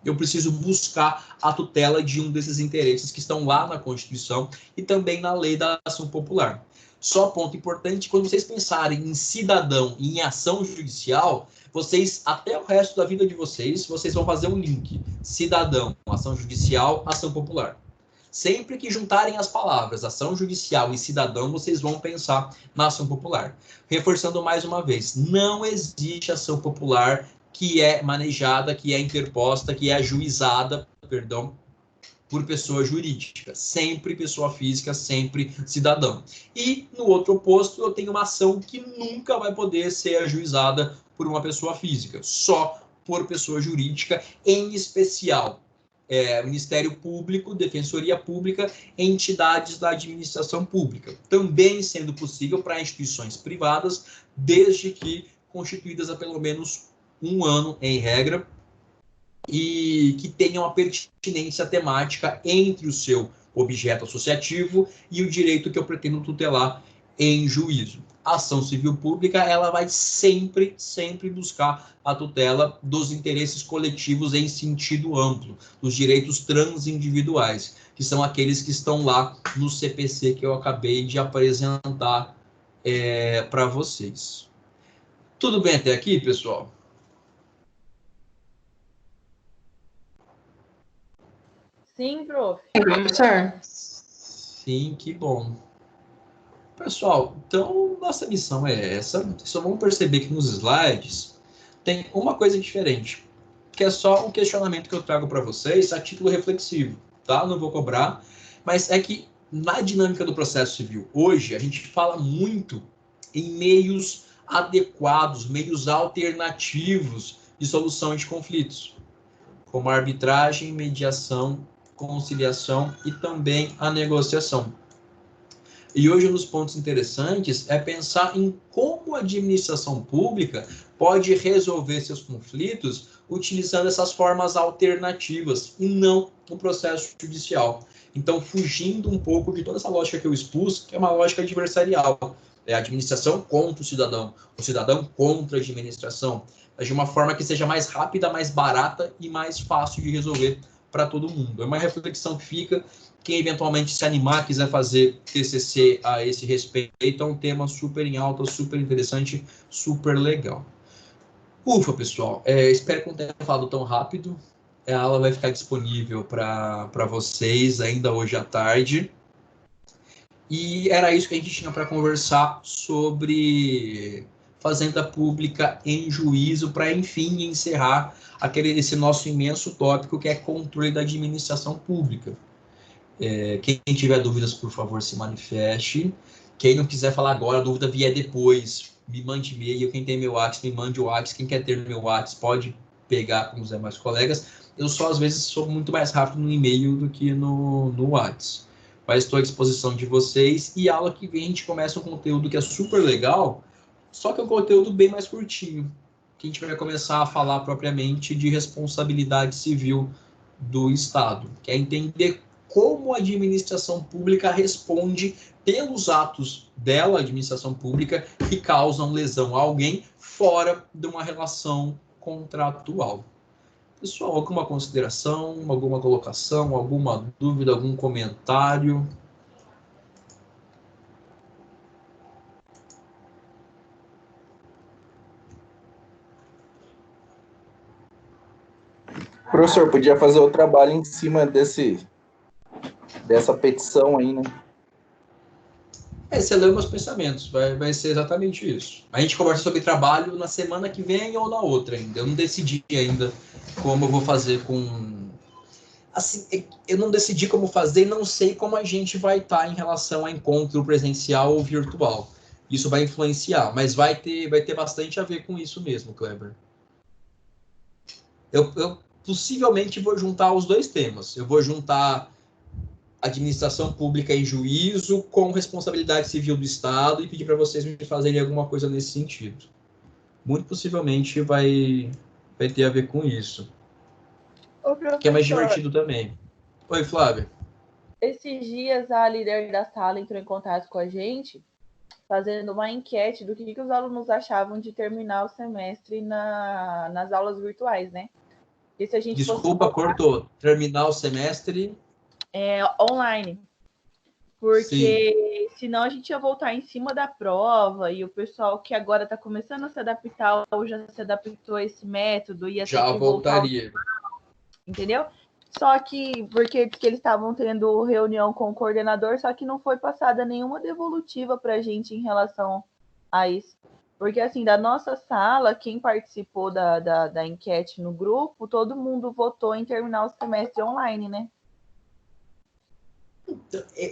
S1: Eu preciso buscar a tutela de um desses interesses que estão lá na Constituição e também na lei da ação popular. Só ponto importante, quando vocês pensarem em cidadão e em ação judicial, vocês, até o resto da vida de vocês vão fazer um link. Cidadão, ação judicial, ação popular. Sempre que juntarem as palavras ação judicial e cidadão, vocês vão pensar na ação popular. Reforçando mais uma vez, não existe ação popular que é manejada, que é interposta, que é ajuizada, por pessoa jurídica. Sempre pessoa física, sempre cidadão. E, no outro oposto, eu tenho uma ação que nunca vai poder ser ajuizada por uma pessoa física, só por pessoa jurídica, em especial Ministério Público, Defensoria Pública, entidades da administração pública. Também sendo possível para instituições privadas, desde que constituídas há pelo menos 1 ano, em regra, e que tenham uma pertinência temática entre o seu objeto associativo e o direito que eu pretendo tutelar em juízo. A ação civil pública, ela vai sempre buscar a tutela dos interesses coletivos em sentido amplo, dos direitos transindividuais, que são aqueles que estão lá no CPC que eu acabei de apresentar para vocês. Tudo bem até aqui, pessoal?
S3: Sim, prof.
S2: Professor.
S1: Sim, que bom. Pessoal, então nossa missão é essa. Vocês só vão perceber que nos slides tem uma coisa diferente, que é só um questionamento que eu trago para vocês a título reflexivo, tá? Não vou cobrar, mas é que na dinâmica do processo civil hoje a gente fala muito em meios adequados, meios alternativos de solução de conflitos, como a arbitragem, mediação, conciliação e também a negociação. E hoje um dos pontos interessantes é pensar em como a administração pública pode resolver seus conflitos utilizando essas formas alternativas e não no processo judicial. Então, fugindo um pouco de toda essa lógica que eu expus, que é uma lógica adversarial. É a administração contra o cidadão contra a administração, mas de uma forma que seja mais rápida, mais barata e mais fácil de resolver para todo mundo. É uma reflexão que fica. Quem eventualmente se animar, quiser fazer TCC a esse respeito, é um tema super em alta, super interessante, super legal. Ufa, pessoal, espero que não tenha falado tão rápido. A aula vai ficar disponível para vocês ainda hoje à tarde. E era isso que a gente tinha para conversar sobre fazenda pública em juízo, para, enfim, encerrar esse nosso imenso tópico que é controle da administração pública. Quem tiver dúvidas, por favor, se manifeste. Quem não quiser falar agora, a dúvida vier depois, me mande e-mail. Quem tem meu WhatsApp, me mande o WhatsApp. Quem quer ter meu WhatsApp, pode pegar com os demais colegas. Eu só, às vezes, sou muito mais rápido no e-mail do que no WhatsApp. Mas estou à disposição de vocês. E a aula que vem, a gente começa um conteúdo que é super legal, só que é um conteúdo bem mais curtinho, que a gente vai começar a falar propriamente de responsabilidade civil do Estado, que é entender como a administração pública responde pelos atos dela, a administração pública, que causam lesão a alguém fora de uma relação contratual. Pessoal, alguma consideração, alguma colocação, alguma dúvida, algum comentário?
S5: Professor, podia fazer o trabalho em cima dessa petição aí, né?
S1: Você leu meus pensamentos, vai ser exatamente isso. A gente conversa sobre trabalho na semana que vem ou na outra ainda. Eu não decidi ainda como eu vou fazer com... Assim, eu não decidi como fazer e não sei como a gente vai estar em relação a encontro presencial ou virtual. isso vai influenciar, mas vai ter bastante a ver com isso mesmo, Kleber. Eu possivelmente vou juntar os dois temas. Eu vou juntar administração pública e juízo com responsabilidade civil do Estado e pedir para vocês me fazerem alguma coisa nesse sentido. Muito possivelmente vai ter a ver com isso.
S3: Ô, professor,
S1: que é mais divertido também. Oi, Flávia.
S3: esses dias a líder da sala entrou em contato com a gente, fazendo uma enquete do que os alunos achavam de terminar o semestre nas aulas virtuais, né? E se a gente
S1: Desculpa, cortou. Terminar o semestre...
S3: online. Porque senão a gente ia voltar em cima da prova e o pessoal que agora está começando a se adaptar ou já se adaptou a esse método ia
S1: já
S3: ter que
S1: voltaria.
S3: Entendeu? Só que, porque eles estavam tendo reunião com o coordenador, só que não foi passada nenhuma devolutiva para a gente em relação a isso. Porque, assim, da nossa sala, quem participou da enquete no grupo, todo mundo votou em terminar o semestre online, né?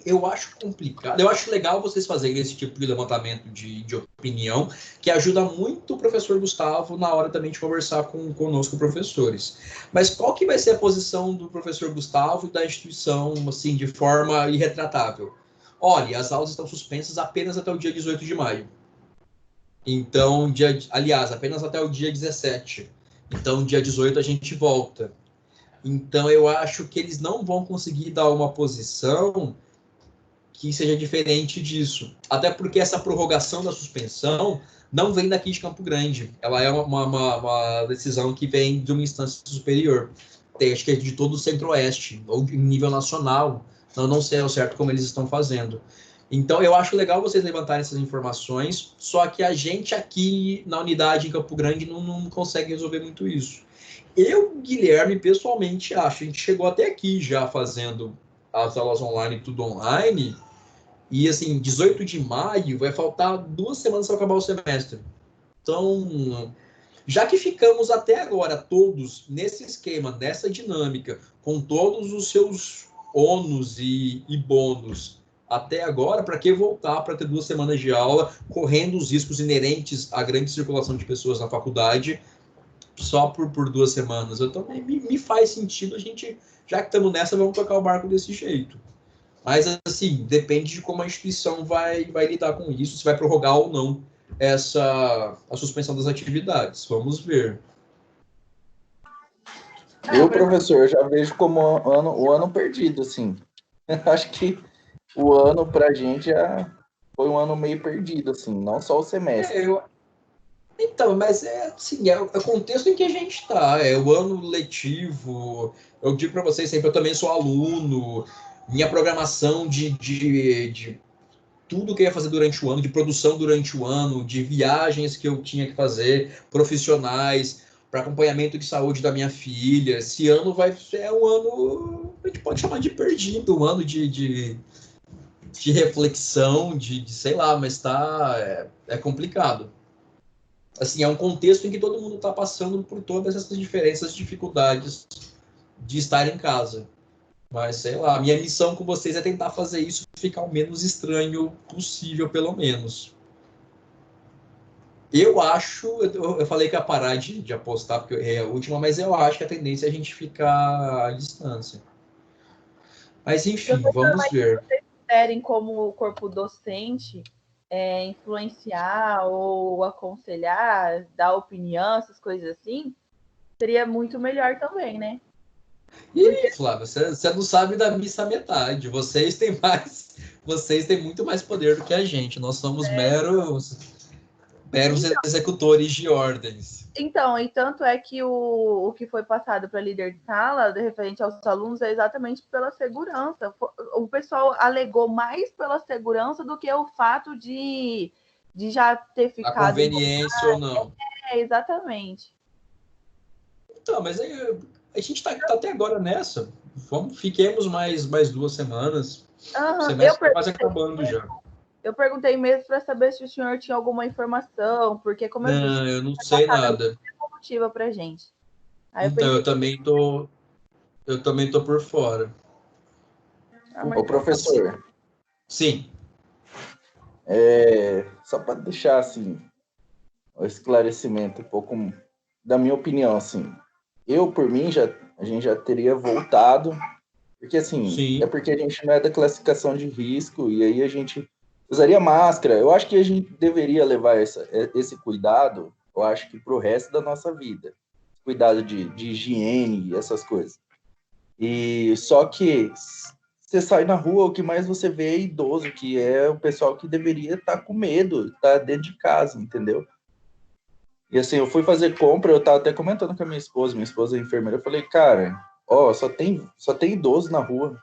S1: Eu acho complicado. Eu acho legal vocês fazerem esse tipo de levantamento de opinião, que ajuda muito o professor Gustavo na hora também de conversar conosco, professores. Mas qual que vai ser a posição do professor Gustavo e da instituição, assim, de forma irretratável? Olha, as aulas estão suspensas apenas até o dia 18 de maio. Então, aliás, apenas até o dia 17. Então, dia 18 a gente volta. Então, eu acho que eles não vão conseguir dar uma posição que seja diferente disso. Até porque essa prorrogação da suspensão não vem daqui de Campo Grande. Ela é uma decisão que vem de uma instância superior. Acho que é de todo o Centro-Oeste, ou em nível nacional. Então, eu não sei ao certo como eles estão fazendo. Então, eu acho legal vocês levantarem essas informações, só que a gente aqui na unidade em Campo Grande não consegue resolver muito isso. Eu, Guilherme, pessoalmente acho, a gente chegou até aqui já fazendo as aulas online, tudo online, e assim, 18 de maio vai faltar 2 semanas para acabar o semestre. Então, já que ficamos até agora todos nesse esquema, nessa dinâmica, com todos os seus ônus e bônus até agora, para que voltar para ter 2 semanas de aula, correndo os riscos inerentes à grande circulação de pessoas na faculdade, só por 2 semanas? Eu também me faz sentido a gente, já que estamos nessa, vamos tocar o barco desse jeito. Mas, assim, depende de como a instituição vai lidar com isso, se vai prorrogar ou não a suspensão das atividades. Vamos ver.
S5: Eu, professor, já vejo como o ano perdido, assim. Acho que o ano pra gente já foi um ano meio perdido, assim, não só o semestre.
S1: Então, mas assim, é o contexto em que a gente está, é o ano letivo. Eu digo para vocês sempre, eu também sou aluno, minha programação de tudo que eu ia fazer durante o ano, de produção durante o ano, de viagens que eu tinha que fazer, profissionais, para acompanhamento de saúde da minha filha. Esse ano é um ano, a gente pode chamar de perdido, um ano de reflexão, de sei lá, mas é complicado. Assim, é um contexto em que todo mundo está passando por todas essas diferenças, dificuldades de estar em casa. Mas, sei lá, a minha missão com vocês é tentar fazer isso ficar o menos estranho possível, pelo menos. Eu acho, eu falei que ia parar de apostar, porque é a última, mas eu acho que a tendência é a gente ficar à distância. Mas, enfim, vamos ver.
S3: Se vocês quiserem, como corpo docente, influenciar ou aconselhar, dar opinião, essas coisas assim, seria muito melhor também, né?
S1: Ih, Flávia, você não sabe da missa à metade. Vocês têm muito mais poder do que a gente. Nós somos meros executores de ordens.
S3: Então, e tanto é que o que foi passado para líder de sala, de referente aos alunos, é exatamente pela segurança. O pessoal alegou mais pela segurança do que o fato de já ter ficado...
S1: A conveniência ou não.
S3: Exatamente.
S1: Então, mas aí, a gente está até agora nessa. Fiquemos mais 2 semanas. O semestre está quase acabando já.
S3: Eu perguntei mesmo para saber se o senhor tinha alguma informação, porque como eu disse,
S1: eu não sei nada.
S3: Motiva para gente. Aí
S1: então, eu também tô por fora.
S5: Ô, professor.
S1: Sim.
S5: só para deixar, assim, o esclarecimento um pouco da minha opinião, assim. Eu, por mim, a gente já teria voltado, porque, assim,
S1: Sim.
S5: é porque a gente não é da classificação de risco, e aí a gente usaria máscara. Eu acho que a gente deveria levar esse cuidado, eu acho que pro resto da nossa vida. Cuidado de higiene e essas coisas. E só que você sai na rua, o que mais você vê é idoso, que é o pessoal que deveria estar com medo, estar dentro de casa, entendeu? E assim, eu fui fazer compra, eu tava até comentando com a minha esposa é enfermeira, eu falei, cara, ó, só tem idoso na rua.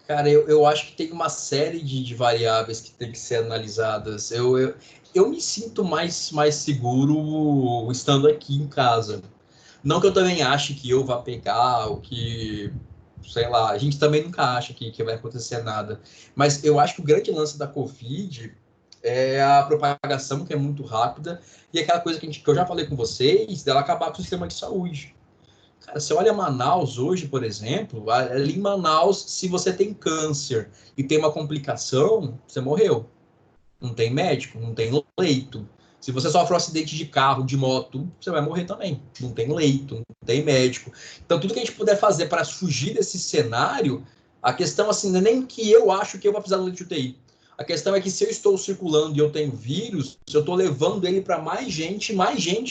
S1: Cara, eu acho que tem uma série de variáveis que tem que ser analisadas. Eu me sinto mais seguro estando aqui em casa. Não que eu também ache que eu vá pegar, ou que, sei lá, a gente também nunca acha que vai acontecer nada. Mas eu acho que o grande lance da Covid é a propagação, que é muito rápida, e aquela coisa que eu já falei com vocês, dela acabar com o sistema de saúde. Cara, você olha Manaus hoje, por exemplo, ali em Manaus, se você tem câncer e tem uma complicação, você morreu. Não tem médico, não tem leito. Se você sofre um acidente de carro, de moto, você vai morrer também. Não tem leito, não tem médico. Então, tudo que a gente puder fazer para fugir desse cenário, a questão assim, não é nem que eu acho que eu vou precisar do leite de UTI. A questão é que se eu estou circulando e eu tenho vírus, se eu estou levando ele para mais gente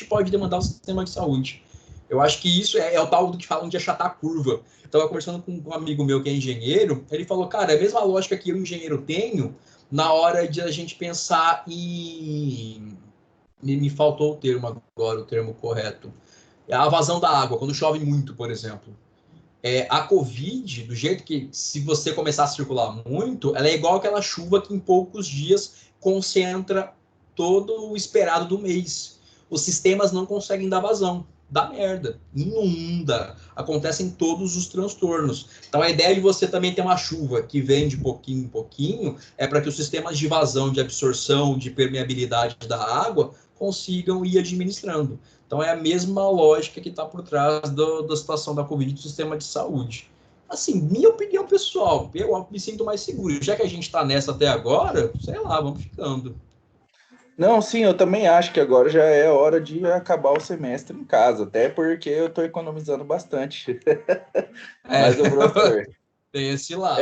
S1: pode demandar o sistema de saúde. Eu acho que isso é o tal do que falam de achatar a curva. Estava conversando com um amigo meu que é engenheiro, ele falou, cara, é a mesma lógica que eu, engenheiro, tenho na hora de a gente pensar em... Me faltou o termo agora, o termo correto. A vazão da água, quando chove muito, por exemplo. A Covid, do jeito que, se você começar a circular muito, ela é igual aquela chuva que em poucos dias concentra todo o esperado do mês. Os sistemas não conseguem dar vazão. Dá merda, inunda, acontecem todos os transtornos. Então a ideia de você também ter uma chuva que vem de pouquinho em pouquinho é para que os sistemas de vazão, de absorção, de permeabilidade da água consigam ir administrando. Então é a mesma lógica que está por trás da situação da Covid do sistema de saúde. Assim, minha opinião pessoal, eu me sinto mais seguro. Já que a gente está nessa até agora, sei lá, vamos ficando.
S5: Não, sim, eu também acho que agora já é hora de acabar o semestre em casa, até porque eu estou economizando bastante. Mas, professor,
S1: tem esse lado.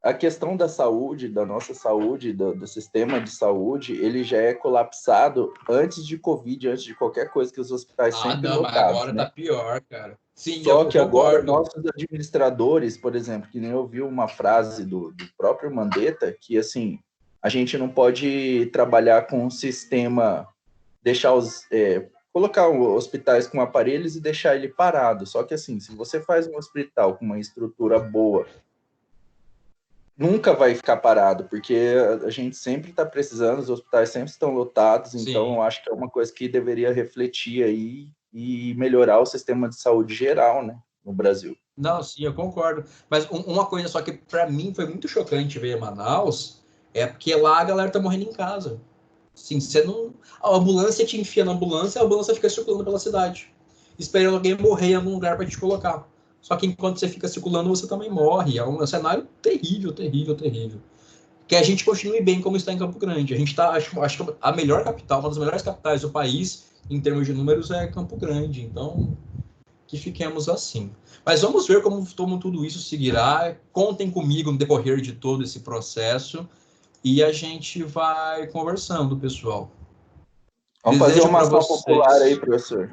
S5: A questão da saúde, da nossa saúde, do sistema de saúde, ele já é colapsado antes de Covid, antes de qualquer coisa, que os hospitais sempre
S1: não,
S5: lotados,
S1: mas agora
S5: né?
S1: tá pior, cara. Sim,
S5: Só
S1: eu
S5: que agora
S1: concordo.
S5: nossos administradores, por exemplo, que nem eu vi uma frase do próprio Mandetta, que assim, a gente não pode trabalhar com um sistema, deixar colocar hospitais com aparelhos e deixar ele parado. Só que assim, se você faz um hospital com uma estrutura boa, nunca vai ficar parado, porque a gente sempre está precisando, os hospitais sempre estão lotados,
S1: Sim.
S5: Então eu acho que é uma coisa que deveria refletir aí e melhorar o sistema de saúde geral, né, no Brasil.
S1: Não, sim, eu concordo. Mas uma coisa só que para mim foi muito chocante ver em Manaus é porque lá a galera tá morrendo em casa. Assim, você não... A ambulância te enfia na ambulância, a ambulância fica circulando pela cidade, esperando alguém morrer em algum lugar para te colocar. Só que enquanto você fica circulando, você também morre. É um cenário terrível, terrível, terrível. Que a gente continue bem como está em Campo Grande. A gente está, acho que a melhor capital, uma das melhores capitais do país, em termos de números, é Campo Grande. Então, que fiquemos assim. Mas vamos ver como tudo isso seguirá. Contem comigo no decorrer de todo esse processo e a gente vai conversando, pessoal.
S5: Vamos fazer uma ação popular aí, professor.